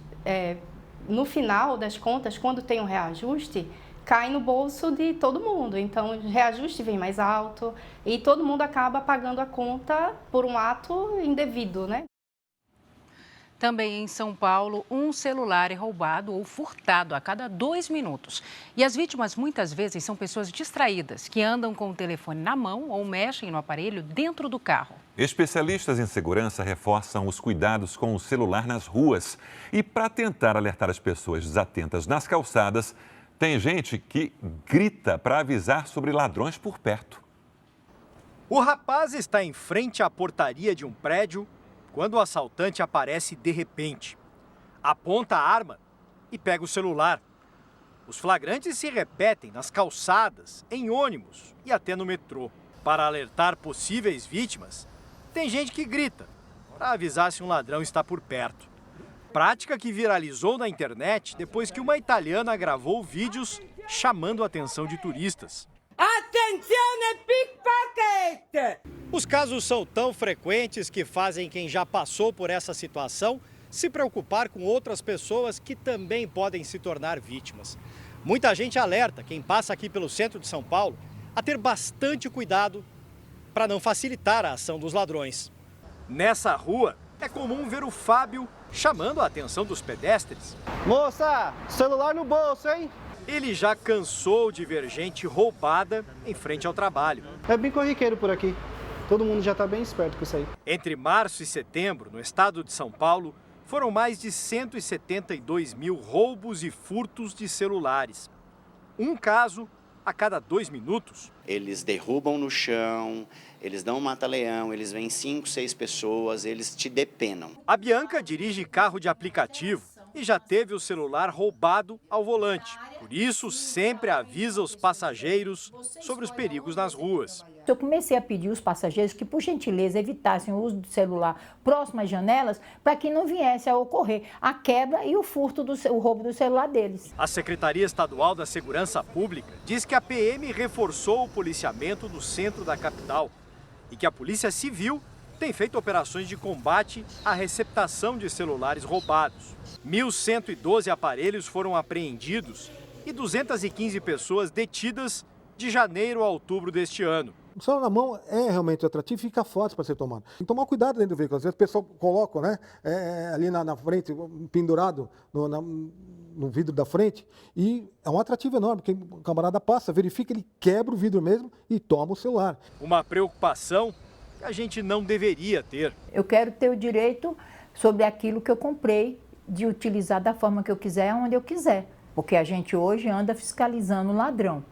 Speaker 12: no final das contas, quando tem um reajuste, cai no bolso de todo mundo. Então, o reajuste vem mais alto e todo mundo acaba pagando a conta por um ato indevido, né?
Speaker 3: Também em São Paulo, um celular é roubado ou furtado a cada 2 minutos. E as vítimas muitas vezes são pessoas distraídas, que andam com o telefone na mão ou mexem no aparelho dentro do carro.
Speaker 2: Especialistas em segurança reforçam os cuidados com o celular nas ruas. E para tentar alertar as pessoas desatentas nas calçadas, tem gente que grita para avisar sobre ladrões por perto.
Speaker 6: O rapaz está em frente à portaria de um prédio quando o assaltante aparece de repente. Aponta a arma e pega o celular. Os flagrantes se repetem nas calçadas, em ônibus e até no metrô. Para alertar possíveis vítimas, tem gente que grita para avisar se um ladrão está por perto. Prática que viralizou na internet depois que uma italiana gravou vídeos chamando a atenção de turistas.
Speaker 14: Attenzione pickpocket!
Speaker 6: Os casos são tão frequentes que fazem quem já passou por essa situação se preocupar com outras pessoas que também podem se tornar vítimas. Muita gente alerta quem passa aqui pelo centro de São Paulo a ter bastante cuidado para não facilitar a ação dos ladrões. Nessa rua, é comum ver o Fábio chamando a atenção dos pedestres.
Speaker 15: Moça, celular no bolso, hein?
Speaker 6: Ele já cansou de ver gente roubada em frente ao trabalho.
Speaker 15: É bem corriqueiro por aqui. Todo mundo já está bem esperto com isso aí.
Speaker 6: Entre março e setembro, no estado de São Paulo, foram mais de 172 mil roubos e furtos de celulares. Um caso a cada 2 minutos.
Speaker 16: Eles derrubam no chão, eles dão um mata-leão, eles vêm 5, 6 pessoas, eles te depenam.
Speaker 6: A Bianca dirige carro de aplicativo e já teve o celular roubado ao volante. Por isso, sempre avisa os passageiros sobre os perigos nas ruas.
Speaker 17: Eu comecei a pedir aos passageiros que, por gentileza, evitassem o uso do celular próximo às janelas para que não viesse a ocorrer a quebra e o furto, o roubo do celular deles.
Speaker 6: A Secretaria Estadual da Segurança Pública diz que a PM reforçou o policiamento no centro da capital e que a Polícia Civil tem feito operações de combate à receptação de celulares roubados. 1.112 aparelhos foram apreendidos e 215 pessoas detidas de janeiro a outubro deste ano.
Speaker 26: O celular na mão é realmente atrativo e fica fácil para ser tomado. Tem que tomar cuidado dentro do veículo. Às vezes o pessoal coloca, né, ali na frente, pendurado no vidro da frente, e é um atrativo enorme, porque o camarada passa, verifica, ele quebra o vidro mesmo e toma o celular.
Speaker 6: Uma preocupação que a gente não deveria ter.
Speaker 17: Eu quero ter o direito sobre aquilo que eu comprei, de utilizar da forma que eu quiser, onde eu quiser. Porque a gente hoje anda fiscalizando o ladrão.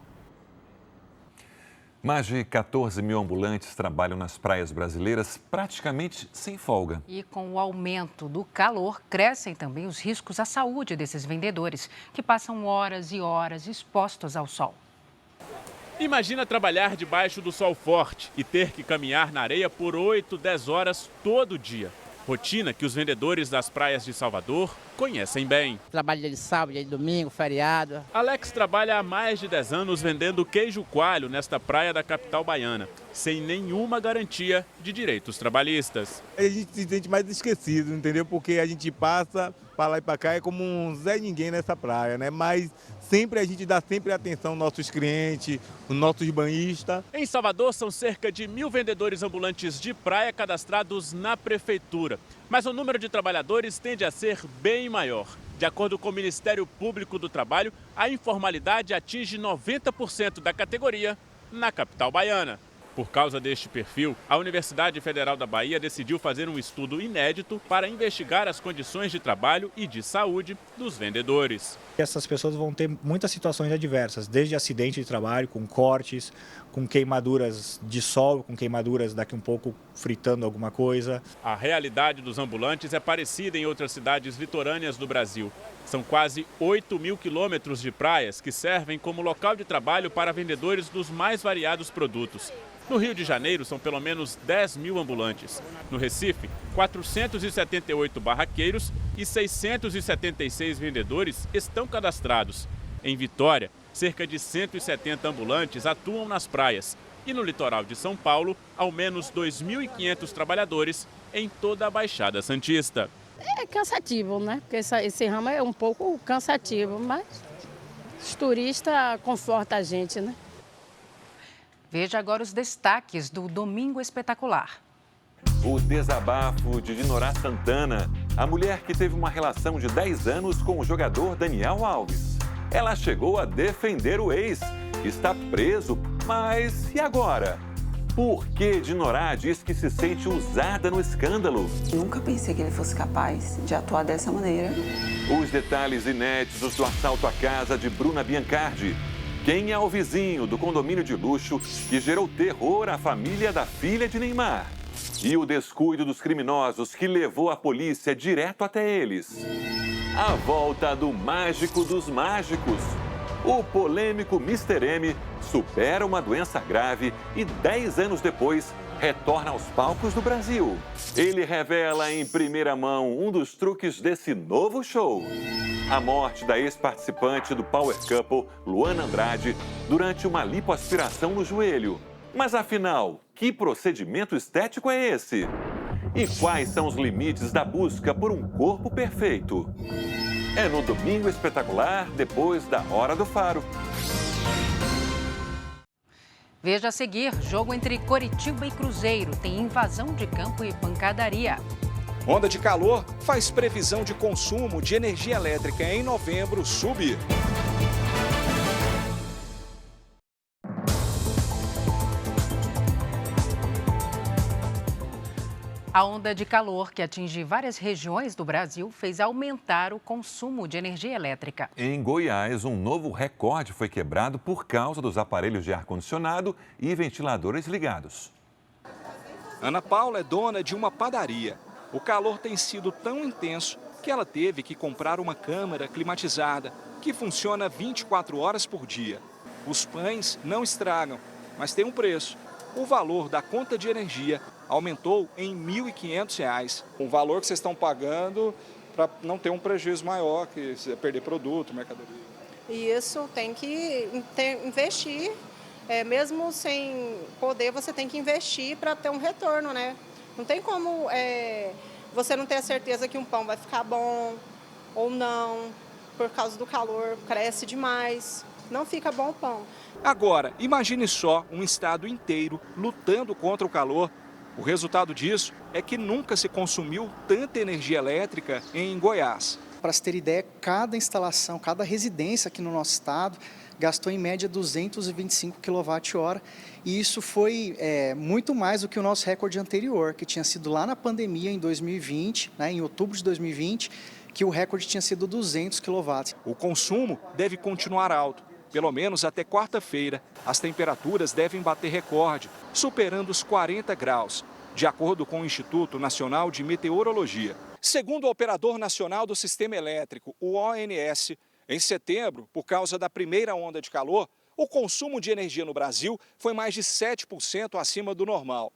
Speaker 2: Mais de 14 mil ambulantes trabalham nas praias brasileiras praticamente sem folga.
Speaker 3: E com o aumento do calor, crescem também os riscos à saúde desses vendedores, que passam horas e horas expostos ao sol.
Speaker 27: Imagina trabalhar debaixo do sol forte e ter que caminhar na areia por 8, 10 horas todo dia. Rotina que os vendedores das praias de Salvador conhecem bem.
Speaker 28: Trabalho dia de sábado, dia de domingo, feriado.
Speaker 27: Alex trabalha há mais de 10 anos vendendo queijo coalho nesta praia da capital baiana, sem nenhuma garantia de direitos trabalhistas.
Speaker 29: A gente se sente mais esquecido, entendeu? Porque a gente passa
Speaker 5: para lá e para cá é como um Zé Ninguém nessa praia, né? Mas sempre a gente dá sempre atenção aos nossos clientes, os nossos banhistas.
Speaker 27: Em Salvador, são cerca de 1.000 vendedores ambulantes de praia cadastrados na prefeitura. Mas o número de trabalhadores tende a ser bem maior. De acordo com o Ministério Público do Trabalho, a informalidade atinge 90% da categoria na capital baiana. Por causa deste perfil, a Universidade Federal da Bahia decidiu fazer um estudo inédito para investigar as condições de trabalho e de saúde dos vendedores.
Speaker 18: Essas pessoas vão ter muitas situações adversas, desde acidente de trabalho, com cortes, com queimaduras de sol, com queimaduras daqui um pouco fritando alguma coisa.
Speaker 27: A realidade dos ambulantes é parecida em outras cidades litorâneas do Brasil. São quase 8.000 quilômetros de praias que servem como local de trabalho para vendedores dos mais variados produtos. No Rio de Janeiro, são pelo menos 10.000 ambulantes. No Recife, 478 barraqueiros e 676 vendedores estão cadastrados. Em Vitória, cerca de 170 ambulantes atuam nas praias. E no litoral de São Paulo, ao menos 2.500 trabalhadores em toda a Baixada Santista.
Speaker 19: É cansativo, né? Porque esse ramo é um pouco cansativo, mas os turistas confortam a gente, né?
Speaker 3: Veja agora os destaques do Domingo Espetacular.
Speaker 2: O desabafo de Dinorá Santana, a mulher que teve uma relação de 10 anos com o jogador Daniel Alves. Ela chegou a defender o ex, que está preso, mas e agora? Por que Dinorá diz que se sente usada no escândalo?
Speaker 20: Nunca pensei que ele fosse capaz de atuar dessa maneira.
Speaker 2: Os detalhes inéditos do assalto à casa de Bruna Biancardi. Quem é o vizinho do condomínio de luxo que gerou terror à família da filha de Neymar? E o descuido dos criminosos que levou a polícia direto até eles? A volta do mágico dos mágicos. O polêmico Mr. M supera uma doença grave e 10 anos depois retorna aos palcos do Brasil. Ele revela em primeira mão um dos truques desse novo show. A morte da ex-participante do Power Couple, Luana Andrade, durante uma lipoaspiração no joelho. Mas afinal, que procedimento estético é esse? E quais são os limites da busca por um corpo perfeito? É no Domingo Espetacular, depois da Hora do Faro.
Speaker 3: Veja a seguir, jogo entre Coritiba e Cruzeiro tem invasão de campo e pancadaria.
Speaker 21: Onda de calor faz previsão de consumo de energia elétrica em novembro subir.
Speaker 3: A onda de calor que atinge várias regiões do Brasil fez aumentar o consumo de energia elétrica.
Speaker 2: Em Goiás, um novo recorde foi quebrado por causa dos aparelhos de ar-condicionado e ventiladores ligados.
Speaker 21: Ana Paula é dona de uma padaria. O calor tem sido tão intenso que ela teve que comprar uma câmara climatizada, que funciona 24 horas por dia. Os pães não estragam, mas tem um preço. O valor da conta de energia aumentou em R$ 1.500.
Speaker 22: O valor que vocês estão pagando para não ter um prejuízo maior, que perder produto, mercadoria.
Speaker 23: E isso tem que investir, mesmo sem poder, você tem que investir para ter um retorno, né? Não tem como você não ter a certeza que um pão vai ficar bom ou não, por causa do calor, cresce demais, não fica bom o pão.
Speaker 21: Agora, imagine só um estado inteiro lutando contra o calor. O resultado disso é que nunca se consumiu tanta energia elétrica em Goiás.
Speaker 24: Para se ter ideia, cada instalação, cada residência aqui no nosso estado gastou em média 225 kWh e isso foi muito mais do que o nosso recorde anterior, que tinha sido lá na pandemia em 2020, em outubro de 2020, que o recorde tinha sido 200 kW.
Speaker 21: O consumo deve continuar alto. Pelo menos até quarta-feira, as temperaturas devem bater recorde, superando os 40 graus, de acordo com o Instituto Nacional de Meteorologia. Segundo o Operador Nacional do Sistema Elétrico, o ONS, em setembro, por causa da primeira onda de calor, o consumo de energia no Brasil foi mais de 7% acima do normal.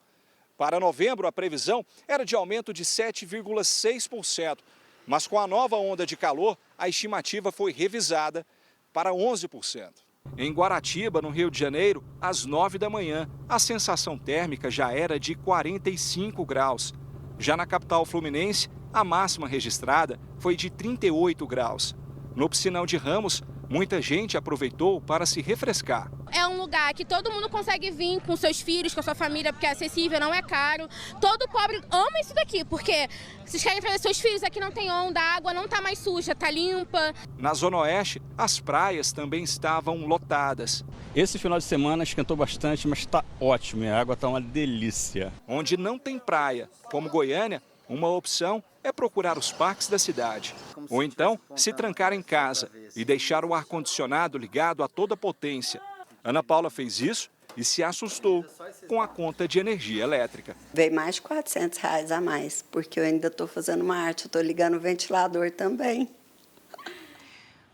Speaker 21: Para novembro, a previsão era de aumento de 7,6%, mas com a nova onda de calor, a estimativa foi revisada para 11%. Em Guaratiba, no Rio de Janeiro, às 9 da manhã, a sensação térmica já era de 45 graus. Já na capital fluminense, a máxima registrada foi de 38 graus. No Piscinão de Ramos, muita gente aproveitou para se refrescar.
Speaker 1: É um lugar que todo mundo consegue vir com seus filhos, com a sua família, porque é acessível, não é caro. Todo pobre ama isso daqui, porque vocês querem trazer seus filhos, aqui não tem onda, a água não está mais suja, está limpa.
Speaker 21: Na Zona Oeste, as praias também estavam lotadas.
Speaker 4: Esse final de semana esquentou bastante, mas está ótimo, a água está uma delícia.
Speaker 21: Onde não tem praia, como Goiânia, uma opção é procurar os parques da cidade. Ou então, se trancar em casa e deixar o ar-condicionado ligado a toda potência. Ana Paula fez isso e se assustou com a conta de energia elétrica.
Speaker 7: Veio mais de R$400 a mais, porque eu ainda estou fazendo uma arte, eu estou ligando o ventilador também.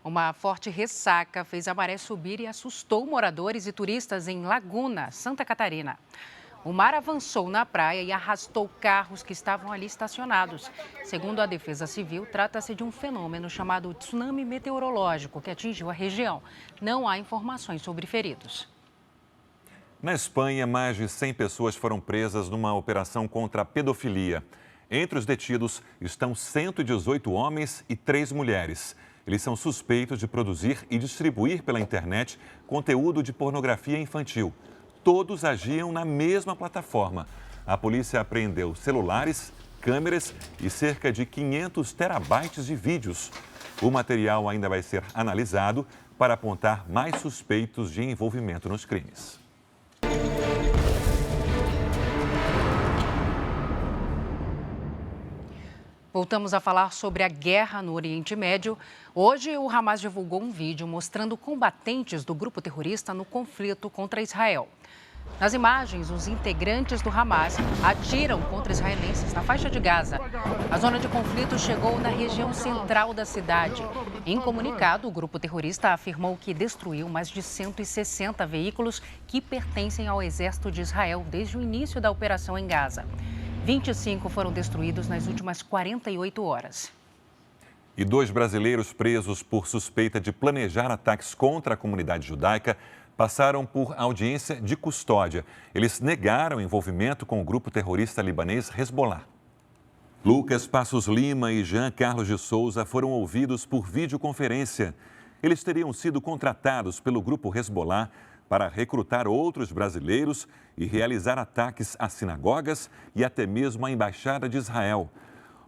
Speaker 3: Uma forte ressaca fez a maré subir e assustou moradores e turistas em Laguna, Santa Catarina. O mar avançou na praia e arrastou carros que estavam ali estacionados. Segundo a Defesa Civil, trata-se de um fenômeno chamado tsunami meteorológico que atingiu a região. Não há informações sobre feridos.
Speaker 2: Na Espanha, mais de 100 pessoas foram presas numa operação contra a pedofilia. Entre os detidos estão 118 homens e 3 mulheres. Eles são suspeitos de produzir e distribuir pela internet conteúdo de pornografia infantil. Todos agiam na mesma plataforma. A polícia apreendeu celulares, câmeras e cerca de 500 terabytes de vídeos. O material ainda vai ser analisado para apontar mais suspeitos de envolvimento nos crimes.
Speaker 3: Voltamos a falar sobre a guerra no Oriente Médio. Hoje, o Hamas divulgou um vídeo mostrando combatentes do grupo terrorista no conflito contra Israel. Nas imagens, os integrantes do Hamas atiram contra israelenses na faixa de Gaza. A zona de conflito chegou na região central da cidade. Em comunicado, o grupo terrorista afirmou que destruiu mais de 160 veículos que pertencem ao exército de Israel desde o início da operação em Gaza. 25 foram destruídos nas últimas 48 horas.
Speaker 2: E 2 brasileiros presos por suspeita de planejar ataques contra a comunidade judaica passaram por audiência de custódia. Eles negaram envolvimento com o grupo terrorista libanês Hezbollah. Lucas Passos Lima e Jean Carlos de Souza foram ouvidos por videoconferência. Eles teriam sido contratados pelo grupo Hezbollah para recrutar outros brasileiros e realizar ataques a sinagogas e até mesmo à Embaixada de Israel.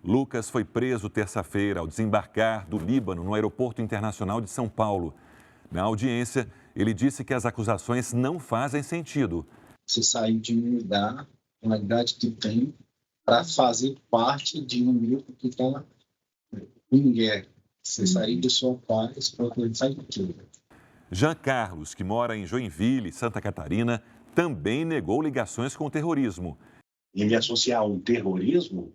Speaker 2: Lucas foi preso terça-feira ao desembarcar do Líbano no Aeroporto Internacional de São Paulo. Na audiência, ele disse que as acusações não fazem sentido.
Speaker 8: Você sair de um lugar, uma idade que tem, para fazer parte de um grupo que está em guerra. Você sair de sua paz para começar de tudo.
Speaker 2: Jean Carlos, que mora em Joinville, Santa Catarina, também negou ligações com o terrorismo.
Speaker 9: E me associar a um terrorismo,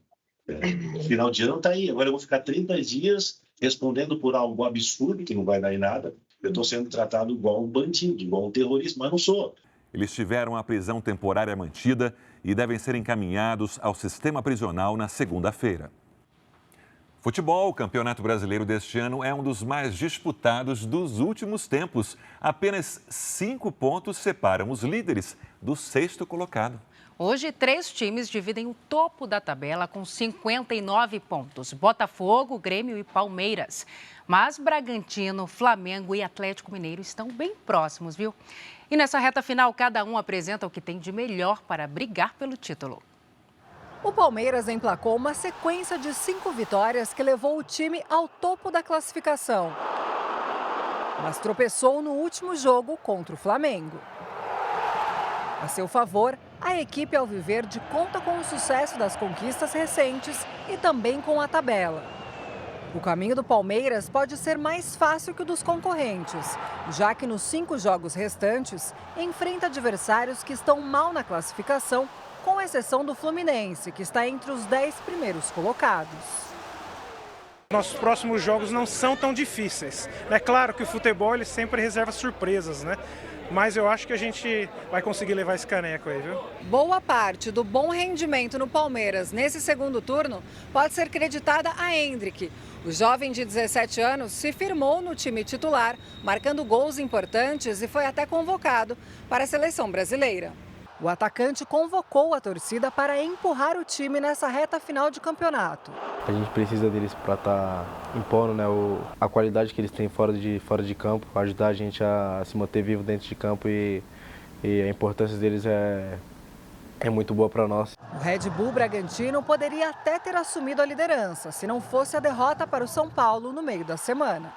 Speaker 9: no final de ano está aí. Agora eu vou ficar 30 dias respondendo por algo absurdo, que não vai dar em nada. Eu estou sendo tratado igual um bandido, igual um terrorista, mas não sou.
Speaker 2: Eles tiveram a prisão temporária mantida e devem ser encaminhados ao sistema prisional na segunda-feira. Futebol, o Campeonato Brasileiro deste ano é um dos mais disputados dos últimos tempos. Apenas 5 pontos separam os líderes do 6º colocado.
Speaker 3: Hoje, 3 times dividem o topo da tabela com 59 pontos. Botafogo, Grêmio e Palmeiras. Mas Bragantino, Flamengo e Atlético Mineiro estão bem próximos, viu? E nessa reta final, cada um apresenta o que tem de melhor para brigar pelo título.
Speaker 11: O Palmeiras emplacou uma sequência de 5 vitórias que levou o time ao topo da classificação. Mas tropeçou no último jogo contra o Flamengo. A seu favor, a equipe alviverde conta com o sucesso das conquistas recentes e também com a tabela. O caminho do Palmeiras pode ser mais fácil que o dos concorrentes, já que nos 5 jogos restantes, enfrenta adversários que estão mal na classificação, com exceção do Fluminense, que está entre os 10 primeiros colocados.
Speaker 15: Nossos próximos jogos não são tão difíceis. É claro que o futebol ele sempre reserva surpresas, né? Mas eu acho que a gente vai conseguir levar esse caneco aí, viu?
Speaker 11: Boa parte do bom rendimento no Palmeiras nesse segundo turno pode ser creditada a Endrick. O jovem de 17 anos se firmou no time titular, marcando gols importantes e foi até convocado para a seleção brasileira. O atacante convocou a torcida para empurrar o time nessa reta final de campeonato.
Speaker 6: A gente precisa deles para estar impondo, né, a qualidade que eles têm fora de campo, ajudar a gente a se manter vivo dentro de campo e a importância deles é muito boa para nós.
Speaker 11: O Red Bull Bragantino poderia até ter assumido a liderança, se não fosse a derrota para o São Paulo no meio da semana.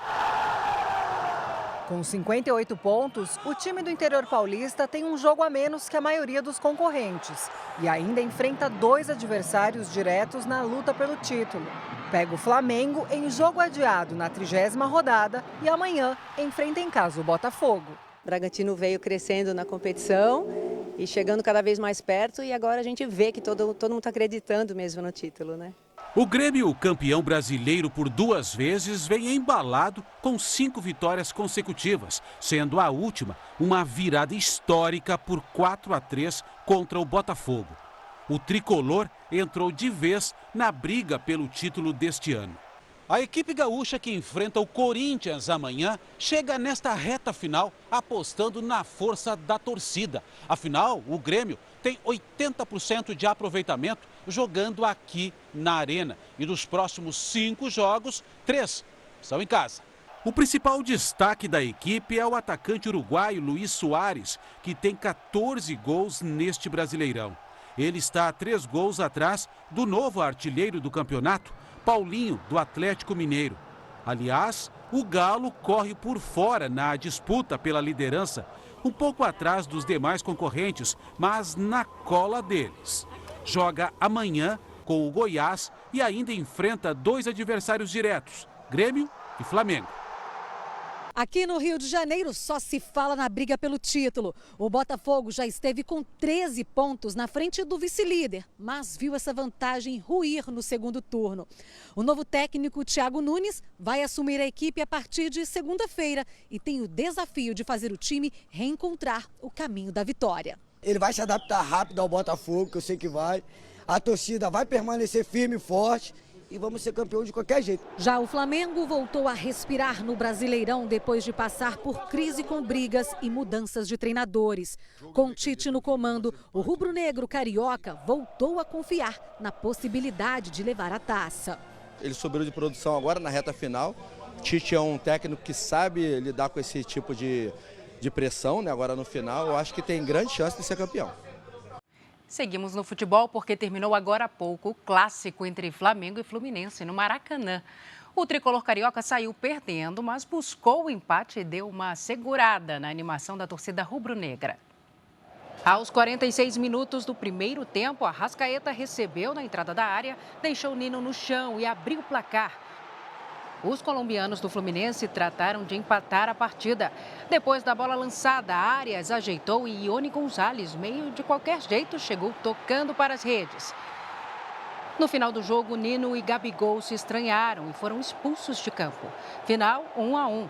Speaker 11: Com 58 pontos, o time do interior paulista tem um jogo a menos que a maioria dos concorrentes e ainda enfrenta 2 adversários diretos na luta pelo título. Pega o Flamengo em jogo adiado na 30ª rodada e amanhã enfrenta em casa o Botafogo.
Speaker 10: O Bragantino veio crescendo na competição e chegando cada vez mais perto e agora a gente vê que todo mundo está acreditando mesmo no título, né?
Speaker 12: O Grêmio, campeão brasileiro por 2 vezes, vem embalado com 5 vitórias consecutivas, sendo a última uma virada histórica por 4-3 contra o Botafogo. O tricolor entrou de vez na briga pelo título deste ano. A equipe gaúcha que enfrenta o Corinthians amanhã chega nesta reta final apostando na força da torcida. Afinal, o Grêmio tem 80% de aproveitamento jogando aqui na Arena. E dos próximos 5 jogos, 3 são em casa. O principal destaque da equipe é o atacante uruguaio Luiz Soares, que tem 14 gols neste Brasileirão. Ele está a 3 gols atrás do novo artilheiro do campeonato, Paulinho, do Atlético Mineiro. Aliás, o Galo corre por fora na disputa pela liderança, um pouco atrás dos demais concorrentes, mas na cola deles. Joga amanhã com o Goiás e ainda enfrenta 2 adversários diretos, Grêmio e Flamengo.
Speaker 13: Aqui no Rio de Janeiro só se fala na briga pelo título. O Botafogo já esteve com 13 pontos na frente do vice-líder, mas viu essa vantagem ruir no segundo turno. O novo técnico Thiago Nunes vai assumir a equipe a partir de segunda-feira e tem o desafio de fazer o time reencontrar o caminho da vitória.
Speaker 14: Ele vai se adaptar rápido ao Botafogo, que eu sei que vai. A torcida vai permanecer firme e forte. E vamos ser campeão de qualquer jeito.
Speaker 13: Já o Flamengo voltou a respirar no Brasileirão depois de passar por crise com brigas e mudanças de treinadores. Com Tite no comando, o rubro-negro carioca voltou a confiar na possibilidade de levar a taça.
Speaker 16: Ele subiu de produção agora na reta final. Tite é um técnico que sabe lidar com esse tipo de pressão, né? Agora no final, eu acho que tem grande chance de ser campeão.
Speaker 3: Seguimos no futebol porque terminou agora há pouco o clássico entre Flamengo e Fluminense no Maracanã. O tricolor carioca saiu perdendo, mas buscou o empate e deu uma segurada na animação da torcida rubro-negra. Aos 46 minutos do primeiro tempo, a Arrascaeta recebeu na entrada da área, deixou Nino no chão e abriu o placar. Os colombianos do Fluminense trataram de empatar a partida. Depois da bola lançada, Arias ajeitou e Ione Gonzalez, meio de qualquer jeito, chegou tocando para as redes. No final do jogo, Nino e Gabigol se estranharam e foram expulsos de campo. Final 1-1.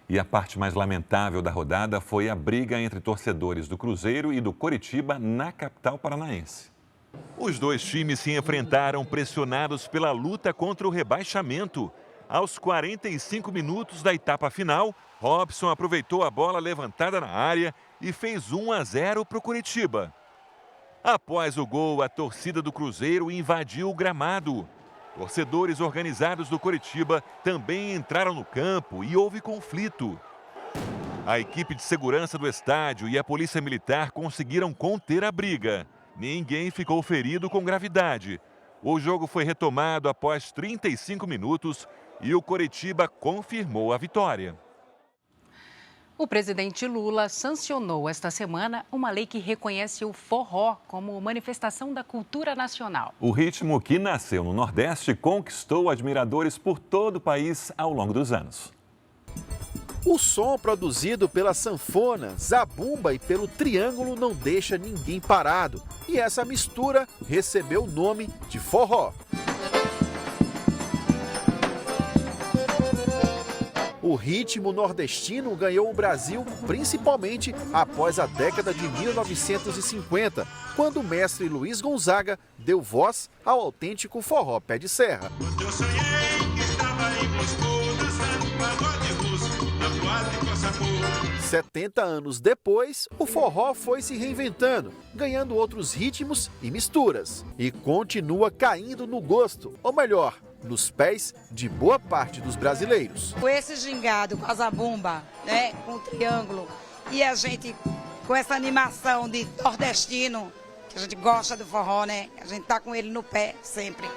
Speaker 2: E a parte mais lamentável da rodada foi a briga entre torcedores do Cruzeiro e do Coritiba na capital paranaense. Os 2 times se enfrentaram pressionados pela luta contra o rebaixamento. Aos 45 minutos da etapa final, Robson aproveitou a bola levantada na área e fez 1-0 para o Coritiba. Após o gol, a torcida do Cruzeiro invadiu o gramado. Torcedores organizados do Coritiba também entraram no campo e houve conflito. A equipe de segurança do estádio e a polícia militar conseguiram conter a briga. Ninguém ficou ferido com gravidade. O jogo foi retomado após 35 minutos e o Coritiba confirmou a vitória.
Speaker 3: O presidente Lula sancionou esta semana uma lei que reconhece o forró como manifestação da cultura nacional.
Speaker 2: O ritmo, que nasceu no Nordeste, conquistou admiradores por todo o país ao longo dos anos.
Speaker 25: O som produzido pela sanfona, zabumba e pelo triângulo não deixa ninguém parado. E essa mistura recebeu o nome de forró. O ritmo nordestino ganhou o Brasil principalmente após a década de 1950, quando o mestre Luiz Gonzaga deu voz ao autêntico forró pé de serra.
Speaker 26: Eu sonhei que estava em Moscou, dançando pagode russo, na boate com essa cor.
Speaker 25: 70 anos depois, o forró foi se reinventando, ganhando outros ritmos e misturas. E continua caindo no gosto, ou melhor, nos pés de boa parte dos brasileiros.
Speaker 5: Com esse gingado, com a zabumba, né, com o triângulo, e a gente com essa animação de nordestino, que a gente gosta do forró, né? A gente tá com ele no pé sempre.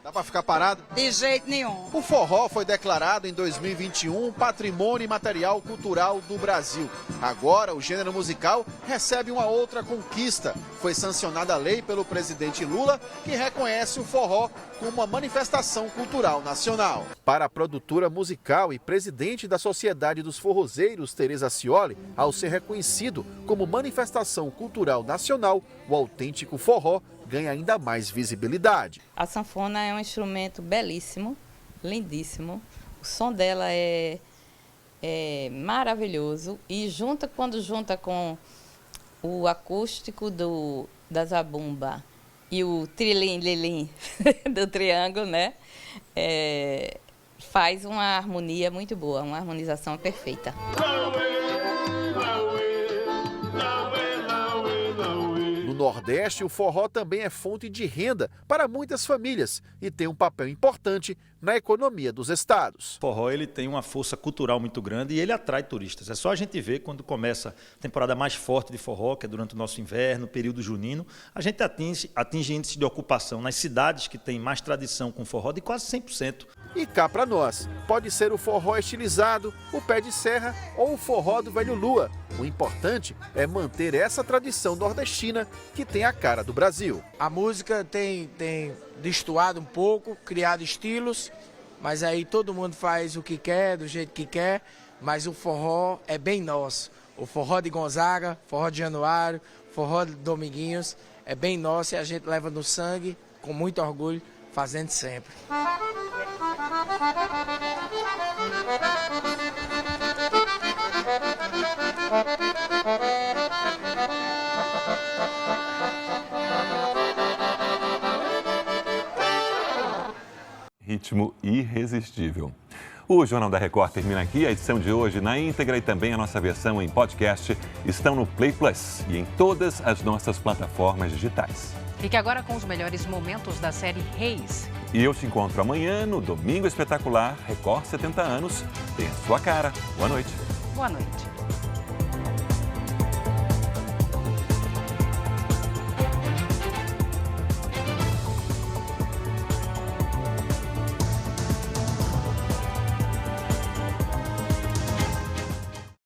Speaker 25: Dá para ficar parado?
Speaker 5: De jeito nenhum.
Speaker 25: O forró foi declarado em 2021 Patrimônio Imaterial Cultural do Brasil. Agora, o gênero musical recebe uma outra conquista. Foi sancionada a lei pelo presidente Lula, que reconhece o forró como uma manifestação cultural nacional. Para a produtora musical e presidente da Sociedade dos Forrozeiros, Tereza Scioli, ao ser reconhecido como manifestação cultural nacional, o autêntico forró ganha ainda mais visibilidade.
Speaker 17: A sanfona é um instrumento belíssimo, lindíssimo. O som dela é maravilhoso e quando junta com o acústico da zabumba e o trilim-lilim do triângulo, né? Faz uma harmonia muito boa, uma harmonização perfeita.
Speaker 25: No Nordeste, o forró também é fonte de renda para muitas famílias e tem um papel importante na economia dos estados.
Speaker 18: O forró ele tem uma força cultural muito grande e ele atrai turistas. É só a gente ver quando começa a temporada mais forte de forró, que é durante o nosso inverno, período junino, a gente atinge índice de ocupação nas cidades que têm mais tradição com forró de quase 100%.
Speaker 25: E cá para nós, pode ser o forró estilizado, o pé de serra ou o forró do velho lua. O importante é manter essa tradição nordestina que tem a cara do Brasil.
Speaker 19: A música tem destoado um pouco, criado estilos, mas aí todo mundo faz o que quer, do jeito que quer, mas o forró é bem nosso. O forró de Gonzaga, forró de Januário, forró de Dominguinhos, é bem nosso e a gente leva no sangue, com muito orgulho, fazendo sempre.
Speaker 2: Ritmo irresistível. O Jornal da Record termina aqui. A edição de hoje na íntegra e também a nossa versão em podcast estão no Play Plus e em todas as nossas plataformas digitais.
Speaker 3: Fique agora com os melhores momentos da série Reis.
Speaker 2: E eu te encontro amanhã no Domingo Espetacular Record 70 anos. Tem a sua cara. Boa noite.
Speaker 3: Boa noite.